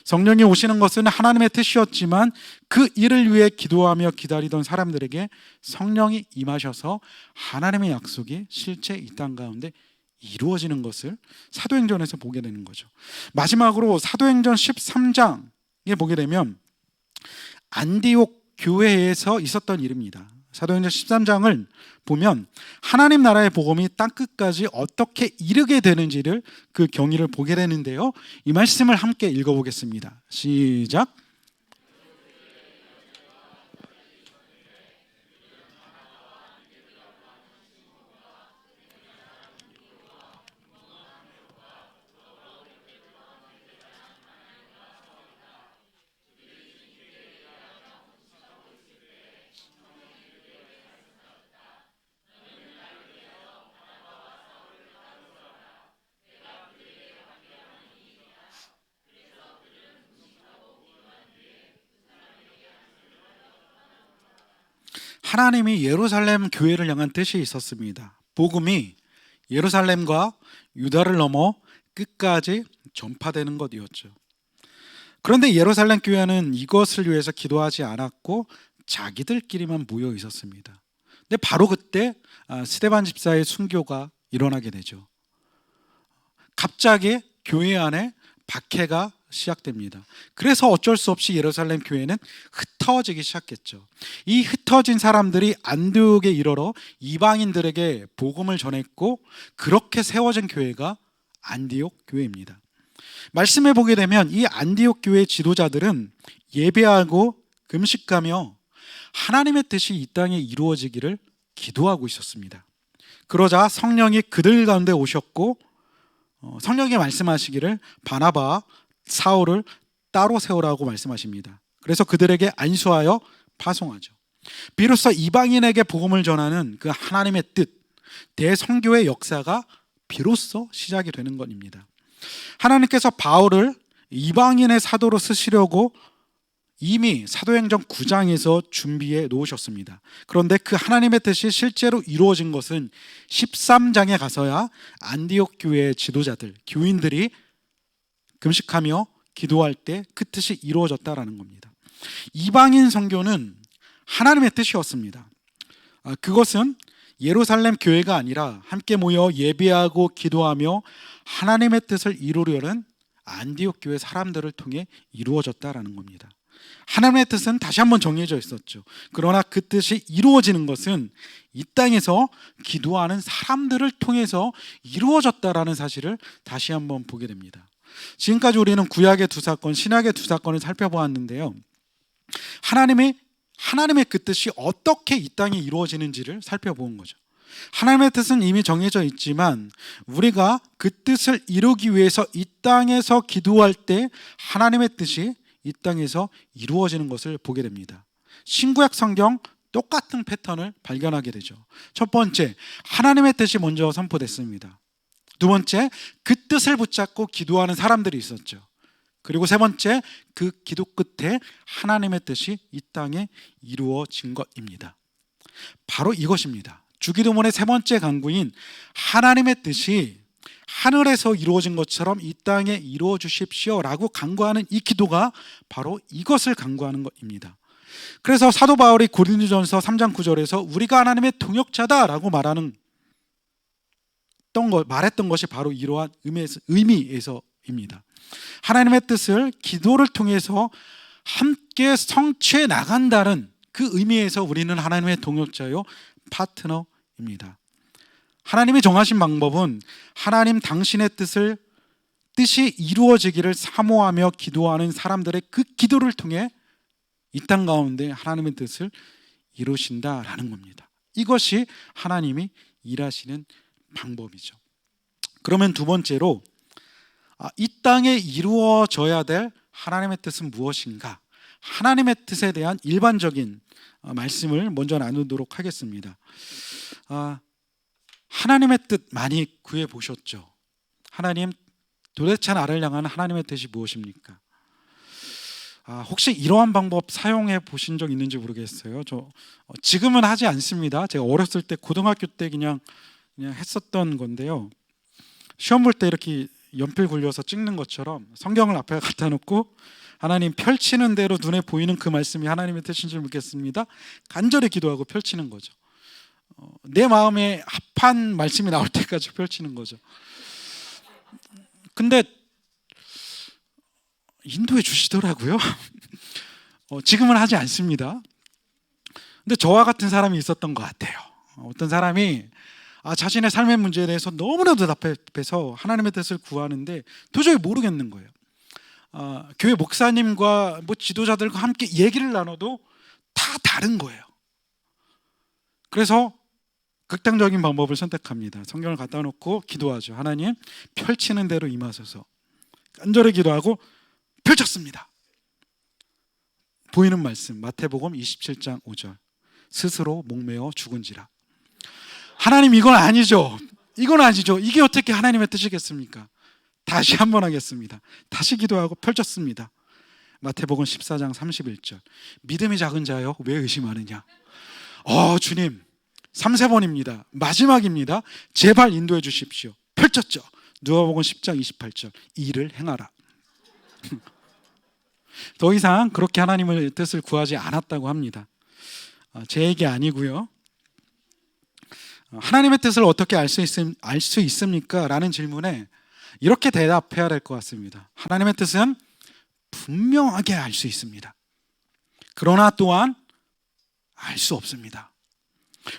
성령이 오시는 것은 하나님의 뜻이었지만 그 일을 위해 기도하며 기다리던 사람들에게 성령이 임하셔서 하나님의 약속이 실제 이 땅 가운데 이루어지는 것을 사도행전에서 보게 되는 거죠. 마지막으로 사도행전 13장에 보게 되면 안디옥 교회에서 있었던 일입니다. 사도행전 13장을 보면 하나님 나라의 복음이 땅끝까지 어떻게 이르게 되는지를 그 경위를 보게 되는데요. 이 말씀을 함께 읽어보겠습니다. 시작. 하나님이 예루살렘 교회를 향한 뜻이 있었습니다. 복음이 예루살렘과 유다를 넘어 끝까지 전파되는 것이었죠. 그런데 예루살렘 교회는 이것을 위해서 기도하지 않았고 자기들끼리만 모여 있었습니다. 근데 바로 그때 스데반 집사의 순교가 일어나게 되죠. 갑자기 교회 안에 박해가 시작됩니다. 그래서 어쩔 수 없이 예루살렘 교회는 흩어지기 시작했죠. 이 흩어진 사람들이 안디옥에 이르러 이방인들에게 복음을 전했고 그렇게 세워진 교회가 안디옥 교회입니다. 말씀해 보게 되면 이 안디옥 교회 지도자들은 예배하고 금식하며 하나님의 뜻이 이 땅에 이루어지기를 기도하고 있었습니다. 그러자 성령이 그들 가운데 오셨고 성령이 말씀하시기를 바나바와 사울을 따로 세우라고 말씀하십니다. 그래서 그들에게 안수하여 파송하죠. 비로소 이방인에게 복음을 전하는 그 하나님의 뜻, 대선교의 역사가 비로소 시작이 되는 것입니다. 하나님께서 바울을 이방인의 사도로 쓰시려고 이미 사도행전 9장에서 준비해 놓으셨습니다. 그런데 그 하나님의 뜻이 실제로 이루어진 것은 13장에 가서야 안디옥 교회의 지도자들, 교인들이 금식하며 기도할 때 그 뜻이 이루어졌다라는 겁니다. 이방인 선교는 하나님의 뜻이었습니다. 그것은 예루살렘 교회가 아니라 함께 모여 예배하고 기도하며 하나님의 뜻을 이루려는 안디옥 교회 사람들을 통해 이루어졌다라는 겁니다. 하나님의 뜻은 다시 한번 정해져 있었죠. 그러나 그 뜻이 이루어지는 것은 이 땅에서 기도하는 사람들을 통해서 이루어졌다라는 사실을 다시 한번 보게 됩니다. 지금까지 우리는 구약의 두 사건, 신약의 두 사건을 살펴보았는데요. 하나님의 그 뜻이 어떻게 이 땅에 이루어지는지를 살펴본 거죠. 하나님의 뜻은 이미 정해져 있지만 우리가 그 뜻을 이루기 위해서 이 땅에서 기도할 때 하나님의 뜻이 이 땅에서 이루어지는 것을 보게 됩니다. 신구약 성경 똑같은 패턴을 발견하게 되죠. 첫 번째, 하나님의 뜻이 먼저 선포됐습니다. 두 번째, 그 뜻을 붙잡고 기도하는 사람들이 있었죠. 그리고 세 번째, 그 기도 끝에 하나님의 뜻이 이 땅에 이루어진 것입니다. 바로 이것입니다. 주기도문의 세 번째 간구인 하나님의 뜻이 하늘에서 이루어진 것처럼 이 땅에 이루어 주십시오라고 간구하는 이 기도가 바로 이것을 간구하는 것입니다. 그래서 사도 바울이 고린도전서 3장 9절에서 우리가 하나님의 동역자다라고 말했던 것이 바로 이러한 의미에서입니다. 하나님의 뜻을 기도를 통해서 함께 성취해 나간다는 그 의미에서 우리는 하나님의 동역자요 파트너입니다. 하나님이 정하신 방법은 하나님 당신의 뜻이 이루어지기를 사모하며 기도하는 사람들의 그 기도를 통해 이 땅 가운데 하나님의 뜻을 이루신다라는 겁니다. 이것이 하나님이 일하시는 방법이죠. 그러면 두 번째로 이 땅에 이루어져야 될 하나님의 뜻은 무엇인가? 하나님의 뜻에 대한 일반적인 말씀을 먼저 나누도록 하겠습니다. 하나님의 뜻 많이 구해 보셨죠? 하나님, 도대체 나를 향한 하나님의 뜻이 무엇입니까? 혹시 이러한 방법 사용해 보신 적 있는지 모르겠어요. 지금은 하지 않습니다. 제가 어렸을 때 고등학교 때 그냥 했었던 건데요. 시험 볼 때 이렇게 연필 굴려서 찍는 것처럼 성경을 앞에 갖다 놓고 하나님 펼치는 대로 눈에 보이는 그 말씀이 하나님의 뜻인 줄 믿겠습니다. 간절히 기도하고 펼치는 거죠. 내 마음에 합한 말씀이 나올 때까지 펼치는 거죠. 근데 인도해 주시더라고요. 지금은 하지 않습니다. 근데 저와 같은 사람이 있었던 것 같아요. 어떤 사람이 자신의 삶의 문제에 대해서 너무나도 답답해서 하나님의 뜻을 구하는데 도저히 모르겠는 거예요. 교회 목사님과 지도자들과 함께 얘기를 나눠도 다 다른 거예요. 그래서 극단적인 방법을 선택합니다. 성경을 갖다 놓고 기도하죠. 하나님, 펼치는 대로 임하소서. 간절히 기도하고 펼쳤습니다. 보이는 말씀 마태복음 27장 5절. 스스로 목매어 죽은지라. 하나님, 이건 아니죠. 이게 어떻게 하나님의 뜻이겠습니까? 다시 한번 하겠습니다. 다시 기도하고 펼쳤습니다. 마태복음 14장 31절. 믿음이 작은 자여 왜 의심하느냐? 주님, 3세번입니다. 마지막입니다. 제발 인도해 주십시오. 펼쳤죠. 누가복음 10장 28절. 이를 행하라. 더 이상 그렇게 하나님의 뜻을 구하지 않았다고 합니다. 제 얘기 아니고요. 하나님의 뜻을 어떻게 알 수 있습니까? 라는 질문에 이렇게 대답해야 될 것 같습니다. 하나님의 뜻은 분명하게 알 수 있습니다. 그러나 또한 알 수 없습니다.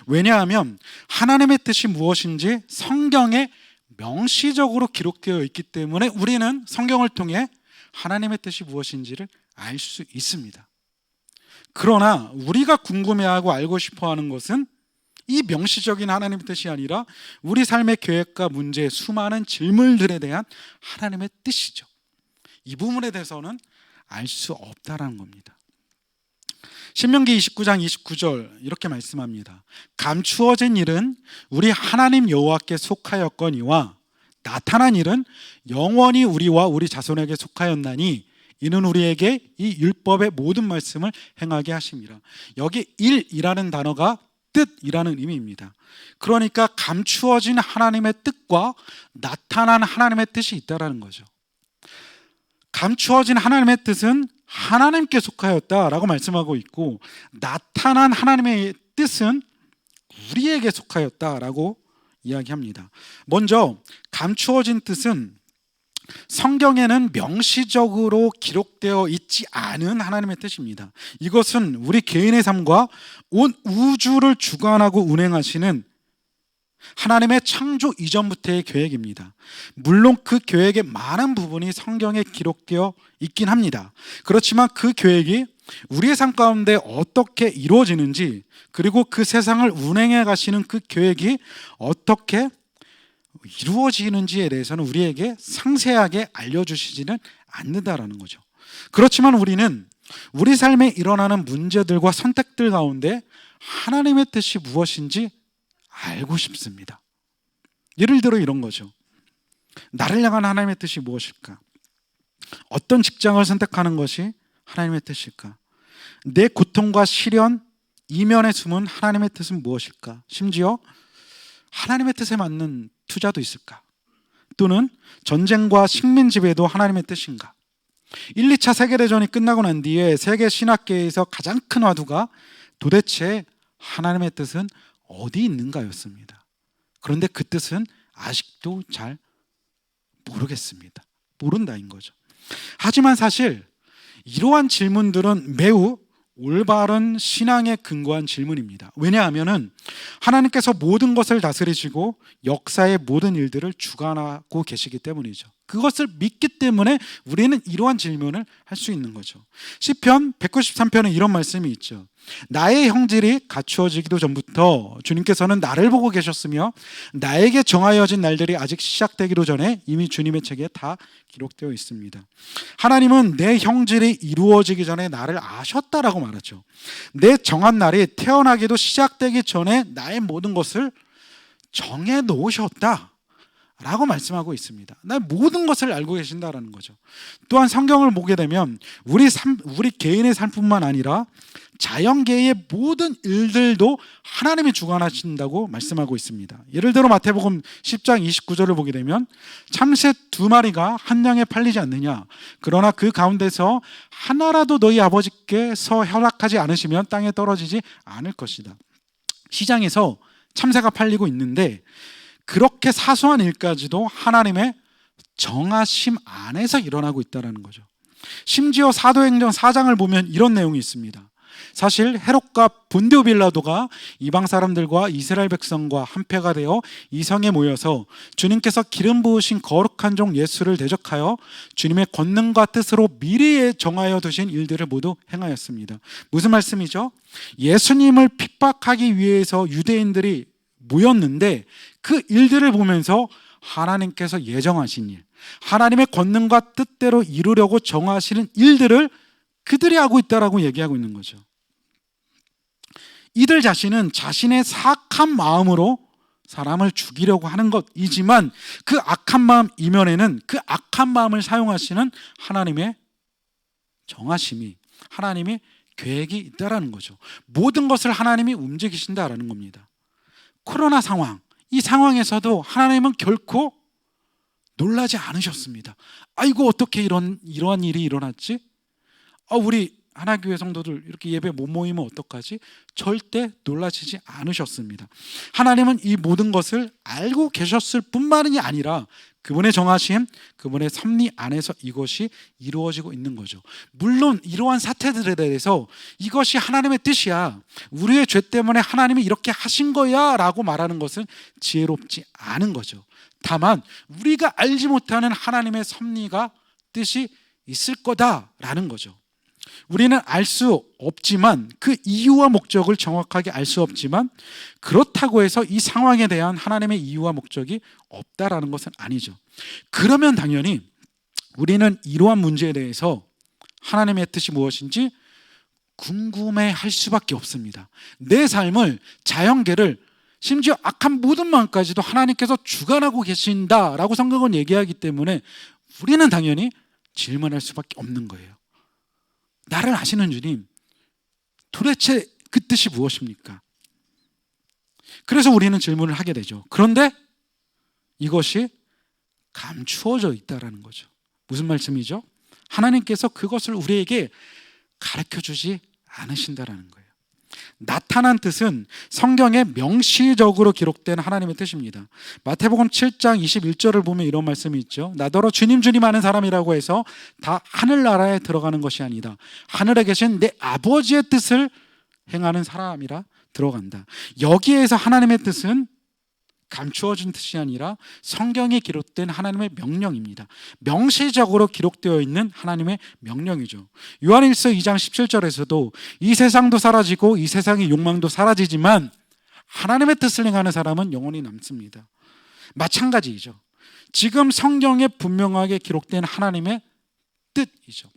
왜냐하면 하나님의 뜻이 무엇인지 성경에 명시적으로 기록되어 있기 때문에 우리는 성경을 통해 하나님의 뜻이 무엇인지를 알 수 있습니다. 그러나 우리가 궁금해하고 알고 싶어하는 것은 이 명시적인 하나님의 뜻이 아니라 우리 삶의 계획과 문제, 수많은 질문들에 대한 하나님의 뜻이죠. 이 부분에 대해서는 알 수 없다라는 겁니다. 신명기 29장 29절 이렇게 말씀합니다. 감추어진 일은 우리 하나님 여호와께 속하였거니와 나타난 일은 영원히 우리와 우리 자손에게 속하였나니 이는 우리에게 이 율법의 모든 말씀을 행하게 하심이라. 여기 일이라는 단어가 뜻이라는 의미입니다. 그러니까 감추어진 하나님의 뜻과 나타난 하나님의 뜻이 있다라는 거죠. 감추어진 하나님의 뜻은 하나님께 속하였다라고 말씀하고 있고, 나타난 하나님의 뜻은 우리에게 속하였다라고 이야기합니다. 먼저 감추어진 뜻은 성경에는 명시적으로 기록되어 있지 않은 하나님의 뜻입니다. 이것은 우리 개인의 삶과 온 우주를 주관하고 운행하시는 하나님의 창조 이전부터의 계획입니다. 물론 그 계획의 많은 부분이 성경에 기록되어 있긴 합니다. 그렇지만 그 계획이 우리의 삶 가운데 어떻게 이루어지는지, 그리고 그 세상을 운행해 가시는 그 계획이 어떻게 이루어지는지에 대해서는 우리에게 상세하게 알려주시지는 않는다라는 거죠. 그렇지만 우리는 우리 삶에 일어나는 문제들과 선택들 가운데 하나님의 뜻이 무엇인지 알고 싶습니다. 예를 들어 이런 거죠. 나를 향한 하나님의 뜻이 무엇일까? 어떤 직장을 선택하는 것이 하나님의 뜻일까? 내 고통과 시련, 이면에 숨은 하나님의 뜻은 무엇일까? 심지어 하나님의 뜻에 맞는 투자도 있을까? 또는 전쟁과 식민 지배도 하나님의 뜻인가? 1, 2차 세계대전이 끝나고 난 뒤에 세계 신학계에서 가장 큰 화두가 도대체 하나님의 뜻은 어디 있는가였습니다. 그런데 그 뜻은 아직도 잘 모르겠습니다. 모른다인 거죠. 하지만 사실 이러한 질문들은 매우 올바른 신앙에 근거한 질문입니다. 왜냐하면 하나님께서 모든 것을 다스리시고 역사의 모든 일들을 주관하고 계시기 때문이죠. 그것을 믿기 때문에 우리는 이러한 질문을 할 수 있는 거죠. 시편 193편에 이런 말씀이 있죠. 나의 형질이 갖추어지기도 전부터 주님께서는 나를 보고 계셨으며 나에게 정하여진 날들이 아직 시작되기도 전에 이미 주님의 책에 다 기록되어 있습니다. 하나님은 내 형질이 이루어지기 전에 나를 아셨다라고 말하죠. 내 정한 날이 태어나기도 시작되기 전에 나의 모든 것을 정해 놓으셨다 라고 말씀하고 있습니다. 나 모든 것을 알고 계신다라는 거죠. 또한 성경을 보게 되면 우리 개인의 삶뿐만 아니라 자연계의 모든 일들도 하나님이 주관하신다고 말씀하고 있습니다. 예를 들어 마태복음 10장 29절을 보게 되면 참새 2마리가 한 양에 팔리지 않느냐, 그러나 그 가운데서 하나라도 너희 아버지께서 허락하지 않으시면 땅에 떨어지지 않을 것이다. 시장에서 참새가 팔리고 있는데 그렇게 사소한 일까지도 하나님의 정하심 안에서 일어나고 있다는 거죠. 심지어 사도행전 4장을 보면 이런 내용이 있습니다. 사실 헤롯과 본디오 빌라도가 이방 사람들과 이스라엘 백성과 한패가 되어 이 성에 모여서 주님께서 기름 부으신 거룩한 종 예수를 대적하여 주님의 권능과 뜻으로 미리에 정하여 두신 일들을 모두 행하였습니다. 무슨 말씀이죠? 예수님을 핍박하기 위해서 유대인들이 모였는데 그 일들을 보면서 하나님께서 예정하신 일, 하나님의 권능과 뜻대로 이루려고 정하시는 일들을 그들이 하고 있다라고 얘기하고 있는 거죠. 이들 자신은 자신의 사악한 마음으로 사람을 죽이려고 하는 것이지만 그 악한 마음 이면에는 그 악한 마음을 사용하시는 하나님의 정하심이, 하나님의 계획이 있다라는 거죠. 모든 것을 하나님이 움직이신다라는 겁니다. 코로나 상황, 이 상황에서도 하나님은 결코 놀라지 않으셨습니다. 아이고 어떻게 이러한 일이 일어났지? 우리 하나교회 성도들 이렇게 예배 못 모이면 어떡하지? 절대 놀라시지 않으셨습니다. 하나님은 이 모든 것을 알고 계셨을 뿐만이 아니라 그분의 정하심, 그분의 섭리 안에서 이것이 이루어지고 있는 거죠. 물론 이러한 사태들에 대해서 이것이 하나님의 뜻이야, 우리의 죄 때문에 하나님이 이렇게 하신 거야 라고 말하는 것은 지혜롭지 않은 거죠. 다만 우리가 알지 못하는 하나님의 섭리가 뜻이 있을 거다라는 거죠. 우리는 알 수 없지만, 그 이유와 목적을 정확하게 알 수 없지만 그렇다고 해서 이 상황에 대한 하나님의 이유와 목적이 없다라는 것은 아니죠. 그러면 당연히 우리는 이러한 문제에 대해서 하나님의 뜻이 무엇인지 궁금해할 수밖에 없습니다. 내 삶을, 자연계를, 심지어 악한 모든 마음까지도 하나님께서 주관하고 계신다라고 성경은 얘기하기 때문에 우리는 당연히 질문할 수밖에 없는 거예요. 나를 아시는 주님, 도대체 그 뜻이 무엇입니까? 그래서 우리는 질문을 하게 되죠. 그런데 이것이 감추어져 있다라는 거죠. 무슨 말씀이죠? 하나님께서 그것을 우리에게 가르쳐주지 않으신다라는 거예요. 나타난 뜻은 성경에 명시적으로 기록된 하나님의 뜻입니다. 마태복음 7장 21절을 보면 이런 말씀이 있죠. 나더러 주님 주님 하는 사람이라고 해서 다 하늘나라에 들어가는 것이 아니다. 하늘에 계신 내 아버지의 뜻을 행하는 사람이라 들어간다. 여기에서 하나님의 뜻은 감추어진 뜻이 아니라 성경에 기록된 하나님의 명령입니다. 명시적으로 기록되어 있는 하나님의 명령이죠. 요한일서 2장 17절에서도 이 세상도 사라지고 이 세상의 욕망도 사라지지만 하나님의 뜻을 행하는 사람은 영원히 남습니다. 마찬가지이죠. 지금 성경에 분명하게 기록된 하나님의 뜻이죠.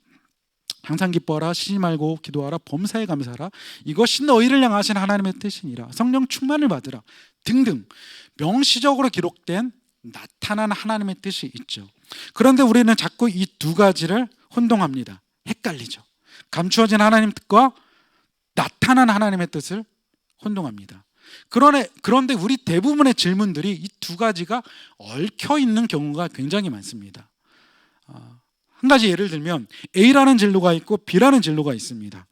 항상 기뻐하라, 쉬지 말고 기도하라, 범사에 감사하라, 이것이 너희를 향하신 하나님의 뜻이니라, 성령 충만을 받으라 등등 명시적으로 기록된 나타난 하나님의 뜻이 있죠. 그런데 우리는 자꾸 이 두 가지를 혼동합니다. 헷갈리죠. 감추어진 하나님 뜻과 나타난 하나님의 뜻을 혼동합니다. 그런데 우리 대부분의 질문들이 이 두 가지가 얽혀 있는 경우가 굉장히 많습니다. 한 가지 예를 들면 A라는 진로가 있고 B라는 진로가 있습니다.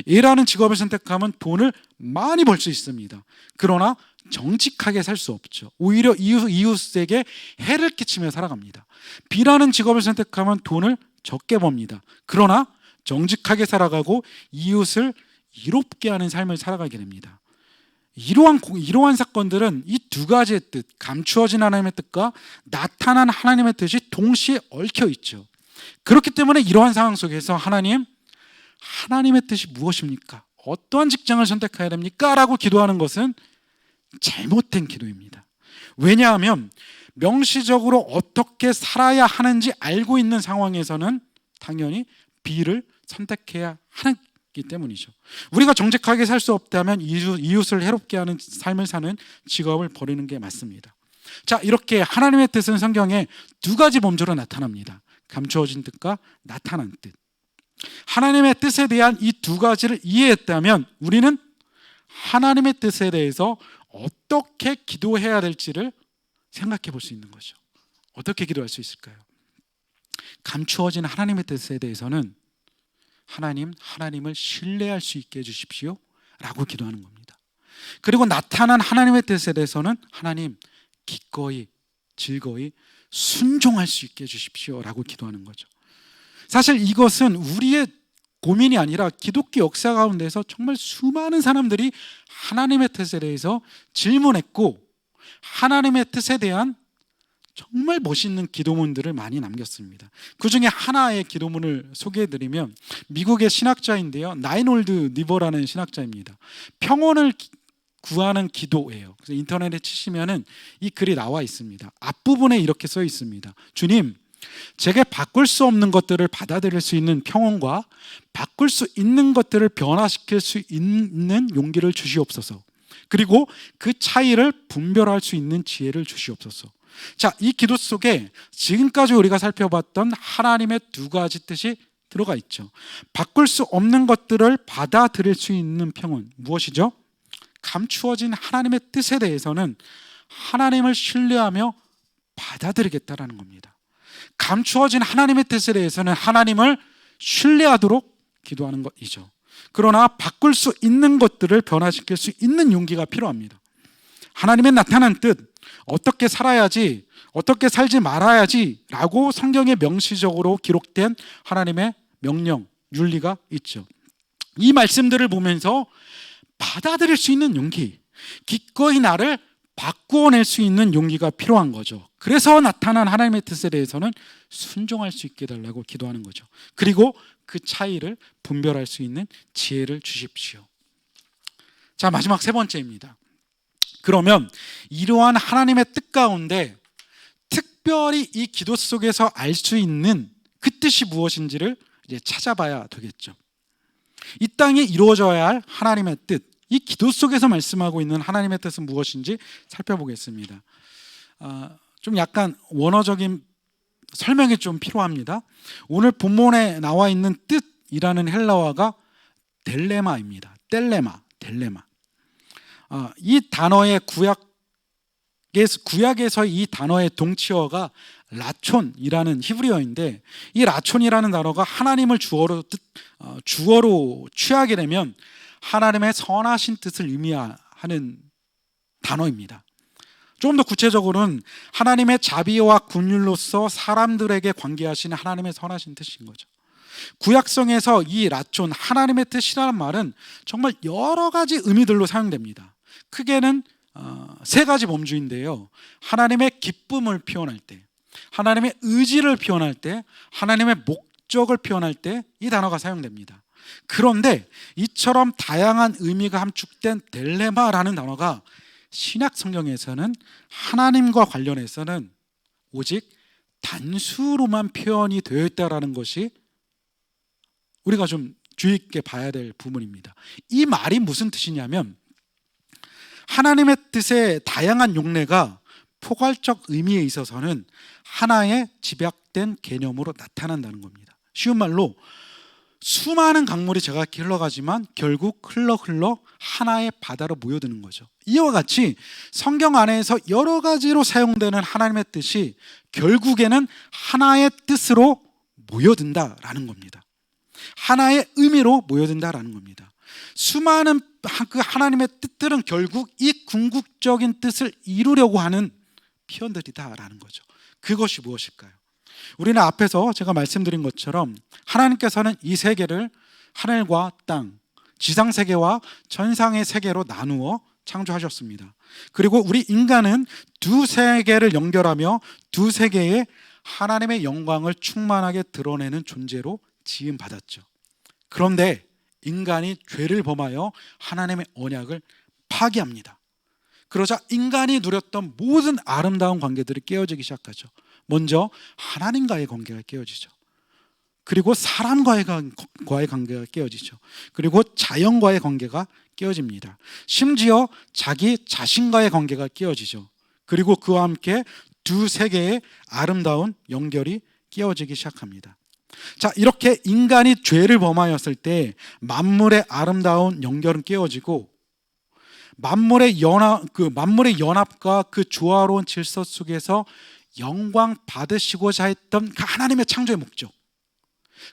A라는 직업을 선택하면 돈을 많이 벌 수 있습니다. 그러나 정직하게 살 수 없죠. 오히려 이웃에게 해를 끼치며 살아갑니다. B라는 직업을 선택하면 돈을 적게 법니다. 그러나 정직하게 이웃을 이롭게 하는 삶을 살아가게 됩니다. 이러한 사건들은 이 두 가지의 뜻, 감추어진 하나님의 뜻과 나타난 하나님의 뜻이 동시에 얽혀 있죠. 그렇기 때문에 이러한 상황 속에서 하나님의 뜻이 무엇입니까? 어떠한 직장을 선택해야 됩니까? 라고 기도하는 것은 잘못된 기도입니다. 왜냐하면 명시적으로 어떻게 살아야 하는지 알고 있는 상황에서는 당연히 B를 선택해야 하기 때문이죠. 우리가 정직하게 살 수 없다면 이웃을 해롭게 하는 삶을 사는 직업을 버리는 게 맞습니다. 자, 이렇게 하나님의 뜻은 성경에 두 가지 범주로 나타납니다. 감추어진 뜻과 나타난 뜻. 하나님의 뜻에 대한 이 두 가지를 이해했다면 우리는 하나님의 뜻에 대해서 어떻게 기도해야 될지를 생각해 볼 수 있는 거죠. 어떻게 기도할 수 있을까요? 감추어진 하나님의 뜻에 대해서는 하나님을 신뢰할 수 있게 해주십시오 라고 기도하는 겁니다. 그리고 나타난 하나님의 뜻에 대해서는 하나님 기꺼이 즐거이 순종할 수 있게 해주십시오 라고 기도하는 거죠. 사실 이것은 우리의 고민이 아니라 기독교 역사 가운데서 정말 수많은 사람들이 하나님의 뜻에 대해서 질문했고 하나님의 뜻에 대한 정말 멋있는 기도문들을 많이 남겼습니다. 그 중에 하나의 기도문을 소개해드리면 미국의 신학자인데요, 나인홀드 니버라는 신학자입니다. 평온을 구하는 기도예요. 그래서 인터넷에 치시면은 이 글이 나와 있습니다. 앞부분에 이렇게 써 있습니다. 주님, 제게 바꿀 수 없는 것들을 받아들일 수 있는 평온과 바꿀 수 있는 것들을 변화시킬 수 있는 용기를 주시옵소서. 그리고 그 차이를 분별할 수 있는 지혜를 주시옵소서. 자, 이 기도 속에 지금까지 우리가 살펴봤던 하나님의 두 가지 뜻이 들어가 있죠. 바꿀 수 없는 것들을 받아들일 수 있는 평온, 무엇이죠? 감추어진 하나님의 뜻에 대해서는 하나님을 신뢰하며 받아들이겠다라는 겁니다. 감추어진 하나님의 뜻에 대해서는 하나님을 신뢰하도록 기도하는 것이죠. 그러나 바꿀 수 있는 것들을 변화시킬 수 있는 용기가 필요합니다. 하나님의 나타난 뜻, 어떻게 살아야지, 어떻게 살지 말아야지 라고 성경에 명시적으로 기록된 하나님의 명령, 윤리가 있죠. 이 말씀들을 보면서 받아들일 수 있는 용기, 기꺼이 나를 바꾸어낼 수 있는 용기가 필요한 거죠. 그래서 나타난 하나님의 뜻에 대해서는 순종할 수 있게 해달라고 기도하는 거죠. 그리고 그 차이를 분별할 수 있는 지혜를 주십시오. 자, 마지막 세 번째입니다. 그러면 이러한 하나님의 뜻 가운데 특별히 이 기도 속에서 알 수 있는 그 뜻이 무엇인지를 이제 찾아봐야 되겠죠. 이 땅에 이루어져야 할 하나님의 뜻, 이 기도 속에서 말씀하고 있는 하나님의 뜻은 무엇인지 살펴보겠습니다. 좀 약간 원어적인 설명이 좀 필요합니다. 오늘 본문에 나와 있는 뜻이라는 헬라어가 델레마입니다. 델레마. 이 단어의 구약에서 이 단어의 동치어가 라촌이라는 히브리어인데, 이 라촌이라는 단어가 하나님을 주어로 취하게 되면 하나님의 선하신 뜻을 의미하는 단어입니다. 조금 더 구체적으로는 하나님의 자비와 긍휼로서 사람들에게 관계하시는 하나님의 선하신 뜻인 거죠. 구약성에서 이 라촌, 하나님의 뜻이라는 말은 정말 여러 가지 의미들로 사용됩니다. 크게는 세 가지 범주인데요. 하나님의 기쁨을 표현할 때, 하나님의 의지를 표현할 때, 하나님의 목적을 표현할 때 이 단어가 사용됩니다. 그런데 이처럼 다양한 의미가 함축된 델레마라는 단어가 신약 성경에서는 하나님과 관련해서는 오직 단수로만 표현이 되어 있다는 것이 우리가 좀 주의 있게 봐야 될 부분입니다. 이 말이 무슨 뜻이냐면, 하나님의 뜻의 다양한 용례가 포괄적 의미에 있어서는 하나의 집약된 개념으로 나타난다는 겁니다. 쉬운 말로 수많은 강물이 제각기 흘러가지만 결국 흘러 하나의 바다로 모여드는 거죠. 이와 같이 성경 안에서 여러 가지로 사용되는 하나님의 뜻이 결국에는 하나의 뜻으로 모여든다라는 겁니다. 하나의 의미로 모여든다라는 겁니다. 수많은 그 하나님의 뜻들은 결국 이 궁극적인 뜻을 이루려고 하는 표현들이다라는 거죠. 그것이 무엇일까요? 우리는 앞에서 제가 말씀드린 것처럼 하나님께서는 이 세계를 하늘과 땅, 지상세계와 천상의 세계로 나누어 창조하셨습니다. 그리고 우리 인간은 두 세계를 연결하며 두 세계에 하나님의 영광을 충만하게 드러내는 존재로 지음받았죠. 그런데 인간이 죄를 범하여 하나님의 언약을 파기합니다. 그러자 인간이 누렸던 모든 아름다운 관계들이 깨어지기 시작하죠. 먼저 하나님과의 관계가 깨어지죠. 그리고 사람과의 관계가 깨어지죠. 그리고 자연과의 관계가 깨어집니다. 심지어 자기 자신과의 관계가 깨어지죠. 그리고 그와 함께 두 세계의 아름다운 연결이 깨어지기 시작합니다. 자, 이렇게 인간이 죄를 범하였을 때 만물의 아름다운 연결은 깨어지고 만물의 연합과 그 조화로운 질서 속에서 영광 받으시고자 했던 그 하나님의 창조의 목적,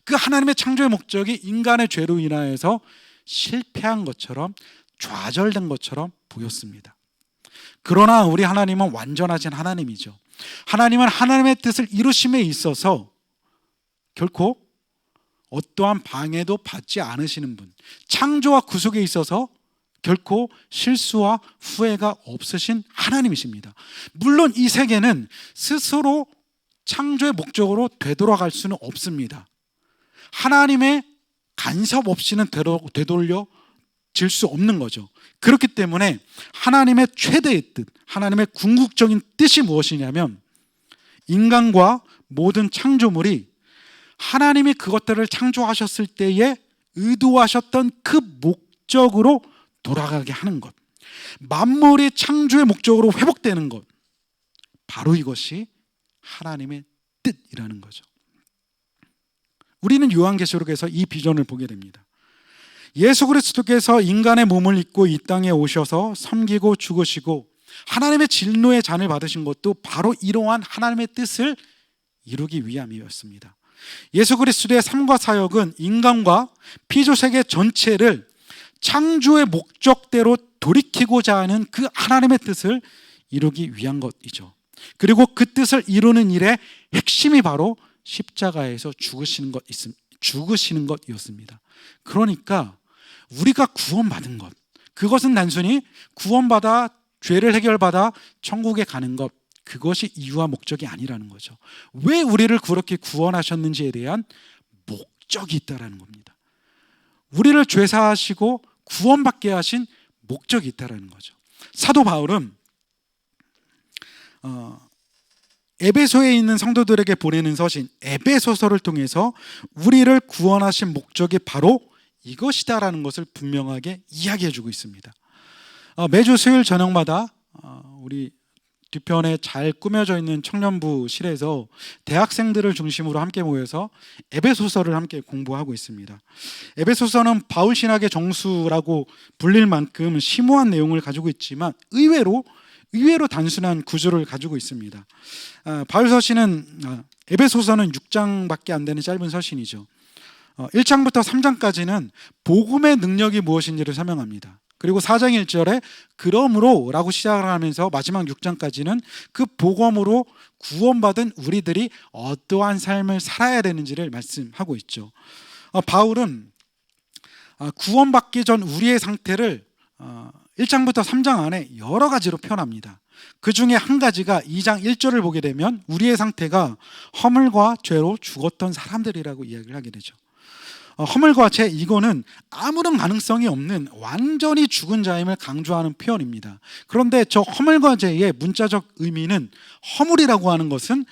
그 하나님의 창조의 목적이 인간의 죄로 인하여서 실패한 것처럼, 좌절된 것처럼 보였습니다. 그러나 우리 하나님은 완전하신 하나님이죠. 하나님은 하나님의 뜻을 이루심에 있어서 결코 어떠한 방해도 받지 않으시는 분, 창조와 구속에 있어서 결코 실수와 후회가 없으신 하나님이십니다. 물론 이 세계는 스스로 창조의 목적으로 되돌아갈 수는 없습니다. 하나님의 간섭 없이는 되돌려질 수 없는 거죠. 그렇기 때문에 하나님의 최대의 뜻, 하나님의 궁극적인 뜻이 무엇이냐면, 인간과 모든 창조물이 하나님이 그것들을 창조하셨을 때에 의도하셨던 그 목적으로 돌아가게 하는 것, 만물이 창조의 목적으로 회복되는 것, 바로 이것이 하나님의 뜻이라는 거죠. 우리는 요한계시록에서 이 비전을 보게 됩니다. 예수 그리스도께서 인간의 몸을 입고 이 땅에 오셔서 섬기고 죽으시고 하나님의 진노의 잔을 받으신 것도 바로 이러한 하나님의 뜻을 이루기 위함이었습니다. 예수 그리스도의 삶과 사역은 인간과 피조세계 전체를 창조의 목적대로 돌이키고자 하는 그 하나님의 뜻을 이루기 위한 것이죠. 그리고 그 뜻을 이루는 일의 핵심이 바로 십자가에서 죽으시는 것이었습니다. 그러니까 우리가 구원받은 것, 그것은 단순히 구원받아 죄를 해결받아 천국에 가는 것, 그것이 이유와 목적이 아니라는 거죠. 왜 우리를 그렇게 구원하셨는지에 대한 목적이 있다는 겁니다. 우리를 죄사하시고 구원받게 하신 목적이 있다는 거죠. 사도 바울은 에베소에 있는 성도들에게 보내는 서신 에베소서를 통해서 우리를 구원하신 목적이 바로 이것이다라는 것을 분명하게 이야기해주고 있습니다. 매주 수요일 저녁마다 우리 뒤편에 잘 꾸며져 있는 청년부실에서 대학생들을 중심으로 함께 모여서 에베소서를 함께 공부하고 있습니다. 에베소서는 바울 신학의 정수라고 불릴 만큼 심오한 내용을 가지고 있지만 의외로 단순한 구조를 가지고 있습니다. 바울 서신은 에베소서는 6장밖에 안 되는 짧은 서신이죠. 1장부터 3장까지는 복음의 능력이 무엇인지를 설명합니다. 그리고 4장 1절에 그러므로 라고 시작을 하면서 마지막 6장까지는 그 복음으로 구원받은 우리들이 어떠한 삶을 살아야 되는지를 말씀하고 있죠. 바울은 구원받기 전 우리의 상태를 1장부터 3장 안에 여러 가지로 표현합니다. 그 중에 한 가지가 2장 1절을 보게 되면 우리의 상태가 허물과 죄로 죽었던 사람들이라고 이야기를 하게 되죠. 허물과 죄, 이거는 아무런 가능성이 없는 완전히 죽은 자임을 강조하는 표현입니다. 그런데 저 허물과 죄의 문자적 의미는 허물이라고 하는 것은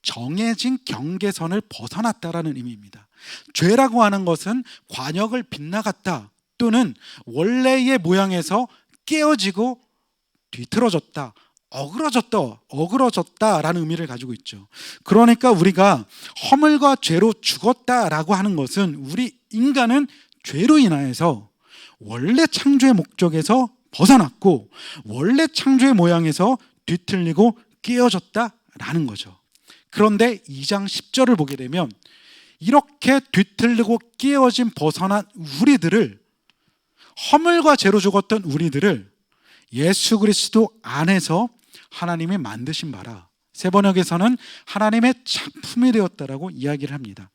정해진 경계선을 벗어났다라는 의미입니다. 죄라고 하는 것은 관역을 빗나갔다 또는 원래의 모양에서 깨어지고 뒤틀어졌다, 어그러졌다라는 의미를 가지고 있죠. 그러니까 우리가 허물과 죄로 죽었다라고 하는 것은 우리 인간은 죄로 인하여서 원래 창조의 목적에서 벗어났고 원래 창조의 모양에서 뒤틀리고 깨어졌다라는 거죠. 그런데 2장 10절을 보게 되면 이렇게 뒤틀리고 깨어진 벗어난 우리들을, 허물과 죄로 죽었던 우리들을 예수 그리스도 안에서 하나님이 만드신 바라, 세 번역에서는 하나님의 작품이 되었다라고 이야기를 합니다.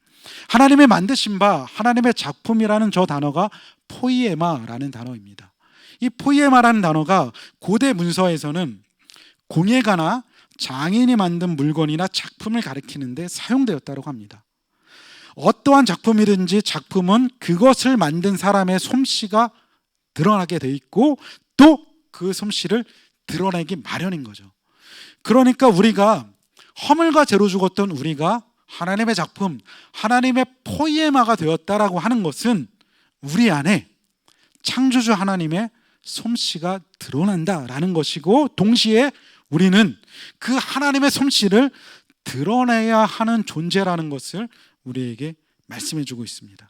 하나님의 만드신 바, 하나님의 작품이라는 저 단어가 포이에마라는 단어입니다. 이 포이에마라는 단어가 고대 문서에서는 공예가나 장인이 만든 물건이나 작품을 가리키는데 사용되었다고 합니다. 어떠한 작품이든지 작품은 그것을 만든 사람의 솜씨가 드러나게 돼 있고 또 그 솜씨를 드러내기 마련인 거죠. 그러니까 우리가 허물과 죄로 죽었던 우리가 하나님의 작품, 하나님의 포이에마가 되었다라고 하는 것은 우리 안에 창조주 하나님의 솜씨가 드러난다라는 것이고, 동시에 우리는 그 하나님의 솜씨를 드러내야 하는 존재라는 것을 우리에게 말씀해 주고 있습니다.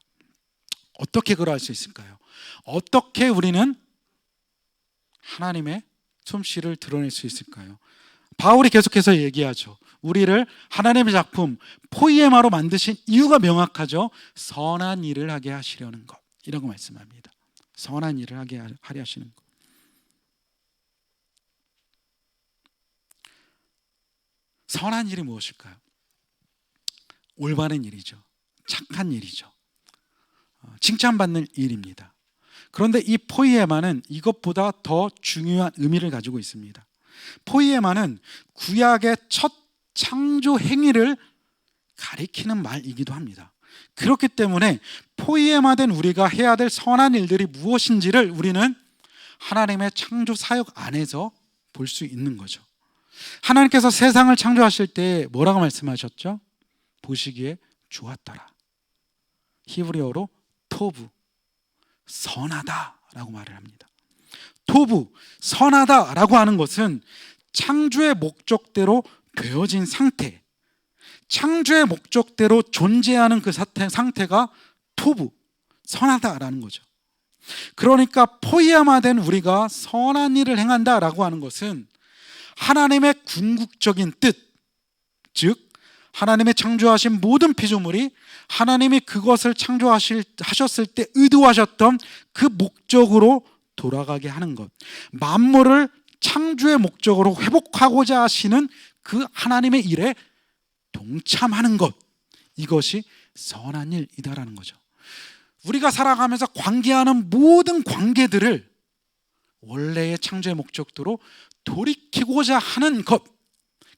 어떻게 그러할 수 있을까요? 어떻게 우리는 하나님의 솜씨를 드러낼 수 있을까요? 바울이 계속해서 얘기하죠. 우리를 하나님의 작품 포이에마로 만드신 이유가 명확하죠. 선한 일을 하게 하시려는 것, 이라고 말씀합니다. 선한 일을 하게 하려 하시는 것. 선한 일이 무엇일까요? 올바른 일이죠. 착한 일이죠. 칭찬받는 일입니다. 그런데 이 포이에마는 이것보다 더 중요한 의미를 가지고 있습니다. 포이에마는 구약의 첫 창조 행위를 가리키는 말이기도 합니다. 그렇기 때문에 포이에마된 우리가 해야 될 선한 일들이 무엇인지를 우리는 하나님의 창조 사역 안에서 볼 수 있는 거죠. 하나님께서 세상을 창조하실 때 뭐라고 말씀하셨죠? 보시기에 좋았더라. 히브리어로 토부, 선하다라고 말을 합니다. 토부, 선하다라고 하는 것은 창조의 목적대로 되어진 상태, 창조의 목적대로 존재하는 그 상태가 토부, 선하다라는 거죠. 그러니까 포이에마된 우리가 선한 일을 행한다라고 하는 것은 하나님의 궁극적인 뜻, 즉 하나님의 창조하신 모든 피조물이 하나님이 그것을 창조하셨을 때 의도하셨던 그 목적으로 돌아가게 하는 것, 만물을 창조의 목적으로 회복하고자 하시는 그 하나님의 일에 동참하는 것, 이것이 선한 일이다라는 거죠. 우리가 살아가면서 관계하는 모든 관계들을 원래의 창조의 목적도로 돌이키고자 하는 것,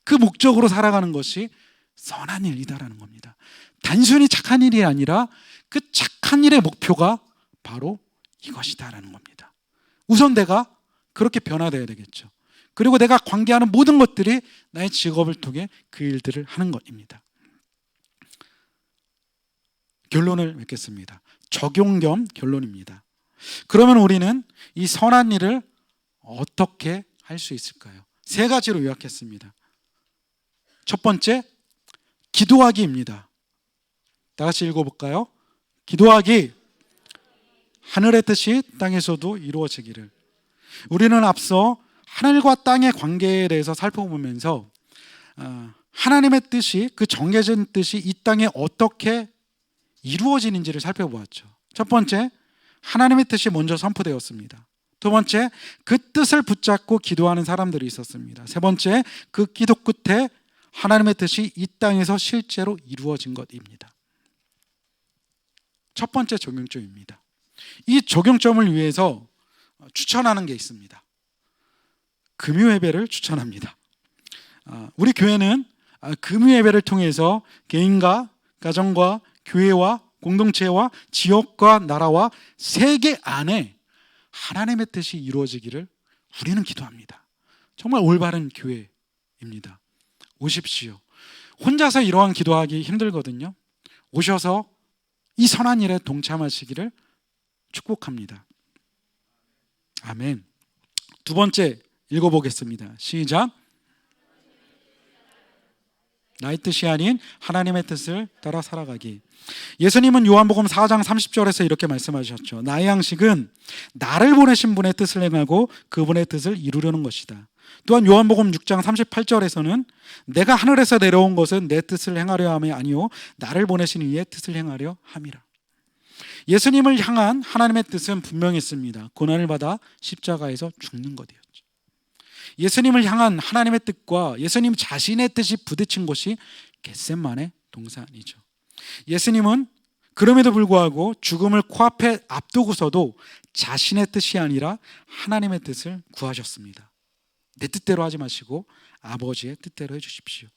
그 목적으로 살아가는 것이 선한 일이다라는 겁니다. 단순히 착한 일이 아니라 그 착한 일의 목표가 바로 이것이다라는 겁니다. 우선 내가 그렇게 변화되어야 되겠죠. 그리고 내가 관계하는 모든 것들이 나의 직업을 통해 그 일들을 하는 것입니다. 결론을 맺겠습니다. 적용 겸 결론입니다. 그러면 우리는 이 선한 일을 어떻게 할 수 있을까요? 세 가지로 요약했습니다. 첫 번째, 기도하기입니다. 다 같이 읽어볼까요? 기도하기, 하늘의 뜻이 땅에서도 이루어지기를. 우리는 앞서 하늘과 땅의 관계에 대해서 살펴보면서 하나님의 뜻이, 그 정해진 뜻이 이 땅에 어떻게 이루어지는지를 살펴보았죠. 첫 번째, 하나님의 뜻이 먼저 선포되었습니다. 두 번째, 그 뜻을 붙잡고 기도하는 사람들이 있었습니다. 세 번째, 그 기도 끝에 하나님의 뜻이 이 땅에서 실제로 이루어진 것입니다. 첫 번째 적용점입니다. 이 적용점을 위해서 추천하는 게 있습니다. 금요예배를 추천합니다. 우리 교회는 금요예배를 통해서 개인과 가정과 교회와 공동체와 지역과 나라와 세계 안에 하나님의 뜻이 이루어지기를 우리는 기도합니다. 정말 올바른 교회입니다. 오십시오. 혼자서 이러한 기도하기 힘들거든요. 오셔서 이 선한 일에 동참하시기를 축복합니다. 아멘. 두 번째 읽어보겠습니다. 시작. 나의 뜻이 아닌 하나님의 뜻을 따라 살아가기. 예수님은 요한복음 4장 30절에서 이렇게 말씀하셨죠. 나의 양식은 나를 보내신 분의 뜻을 행하고 그분의 뜻을 이루려는 것이다. 또한 요한복음 6장 38절에서는 내가 하늘에서 내려온 것은 내 뜻을 행하려 함이 아니요 나를 보내신 이의 뜻을 행하려 함이라. 예수님을 향한 하나님의 뜻은 분명했습니다. 고난을 받아 십자가에서 죽는 것이었죠. 예수님을 향한 하나님의 뜻과 예수님 자신의 뜻이 부딪힌 곳이 겟세마네 동산이죠. 예수님은 그럼에도 불구하고 죽음을 코앞에 앞두고서도 자신의 뜻이 아니라 하나님의 뜻을 구하셨습니다. 내 뜻대로 하지 마시고 아버지의 뜻대로 해주십시오.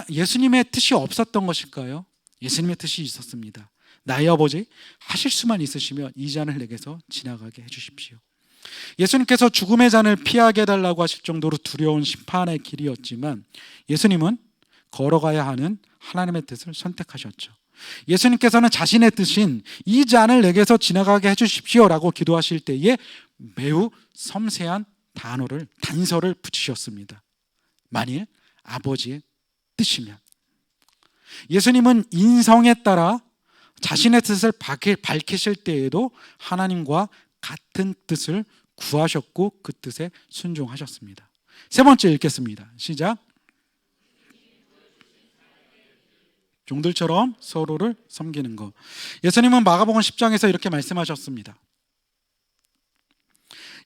예수님의 뜻이 없었던 것일까요? 예수님의 뜻이 있었습니다. 나의 아버지, 하실 수만 있으시면 이 잔을 내게서 지나가게 해주십시오. 예수님께서 죽음의 잔을 피하게 해달라고 하실 정도로 두려운 심판의 길이었지만 예수님은 걸어가야 하는 하나님의 뜻을 선택하셨죠. 예수님께서는 자신의 뜻인 이 잔을 내게서 지나가게 해주십시오라고 기도하실 때에 매우 섬세한 단서를 붙이셨습니다. 만일 아버지의 뜻이면. 예수님은 인성에 따라 자신의 뜻을 밝히실 때에도 하나님과 같은 뜻을 구하셨고 그 뜻에 순종하셨습니다. 세 번째 읽겠습니다. 시작. 종들처럼 서로를 섬기는 것. 예수님은 마가복음 10장에서 이렇게 말씀하셨습니다.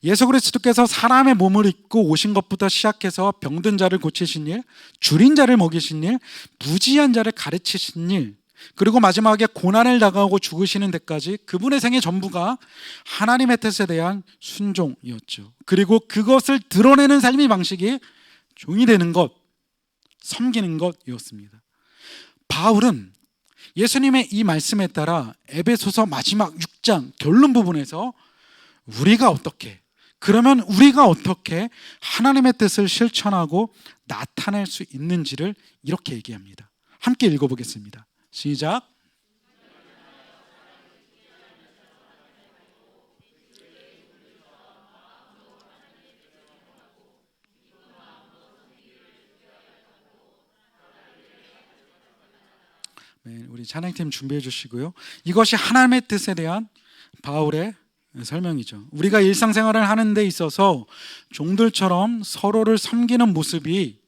예수 그리스도께서 사람의 몸을 입고 오신 것부터 시작해서 병든 자를 고치신 일, 줄인 자를 먹이신 일, 무지한 자를 가르치신 일, 그리고 마지막에 고난을 당하고 죽으시는 데까지 그분의 생애 전부가 하나님의 뜻에 대한 순종이었죠. 그리고 그것을 드러내는 삶의 방식이 종이 되는 것, 섬기는 것이었습니다. 바울은 예수님의 이 말씀에 따라 에베소서 마지막 6장 결론 부분에서 우리가 어떻게 하나님의 뜻을 실천하고 나타낼 수 있는지를 이렇게 얘기합니다. 함께 읽어보겠습니다. 시작. 네, 우리 찬양팀 준비해 주시고요. 이것이 하나님의 뜻에 대한 바울의 설명이죠. 우리가 일상생활을 하는 데 있어서 종들처럼 서로를 섬기는 모습이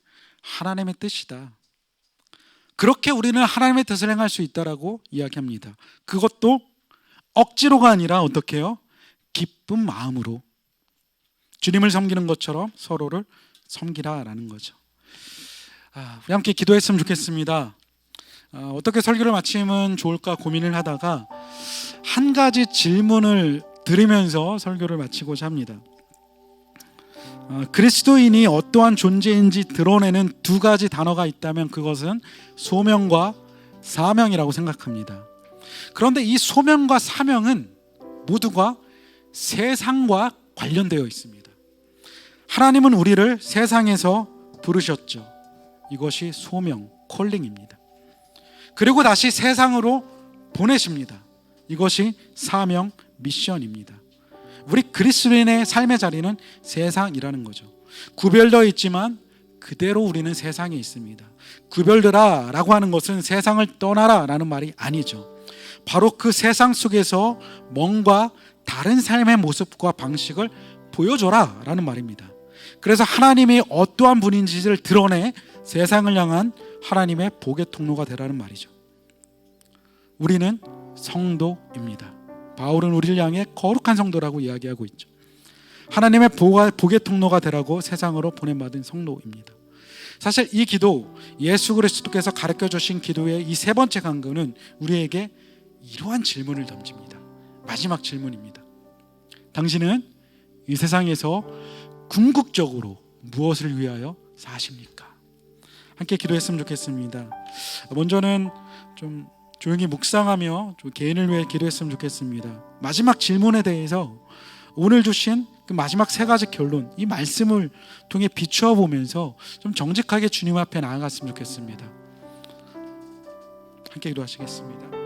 하나님의 뜻이다. 그렇게 우리는 하나님의 뜻을 행할 수 있다라고 이야기합니다. 그것도 억지로가 아니라 어떻게 해요? 기쁜 마음으로 주님을 섬기는 것처럼 서로를 섬기라라는 거죠. 우리 함께 기도했으면 좋겠습니다. 어떻게 설교를 마치면 좋을까 고민을 하다가 한 가지 질문을 드리면서 설교를 마치고자 합니다. 그리스도인이 어떠한 존재인지 드러내는 두 가지 단어가 있다면 그것은 소명과 사명이라고 생각합니다. 그런데 이 소명과 사명은 모두가 세상과 관련되어 있습니다. 하나님은 우리를 세상에서 부르셨죠. 이것이 소명, 콜링입니다. 그리고 다시 세상으로 보내십니다. 이것이 사명 미션입니다. 우리 그리스도인의 삶의 자리는 세상이라는 거죠. 구별되어 있지만 그대로 우리는 세상에 있습니다. 구별되라 라고 하는 것은 세상을 떠나라 라는 말이 아니죠. 바로 그 세상 속에서 뭔가 다른 삶의 모습과 방식을 보여줘라 라는 말입니다. 그래서 하나님이 어떠한 분인지를 드러내 세상을 향한 하나님의 복의 통로가 되라는 말이죠. 우리는 성도입니다. 바울은 우리를 향해 거룩한 성도라고 이야기하고 있죠. 하나님의 복의 통로가 되라고 세상으로 보냄받은 성도입니다. 사실 이 기도, 예수 그리스도께서 가르쳐 주신 기도의 이 세 번째 간구는 우리에게 이러한 질문을 던집니다. 마지막 질문입니다. 당신은 이 세상에서 궁극적으로 무엇을 위하여 사십니까? 함께 기도했으면 좋겠습니다. 먼저는 좀 조용히 묵상하며 좀 개인을 위해 기도했으면 좋겠습니다. 마지막 질문에 대해서 오늘 주신 그 마지막 세 가지 결론, 이 말씀을 통해 비추어 보면서 좀 정직하게 주님 앞에 나아갔으면 좋겠습니다. 함께 기도하시겠습니다.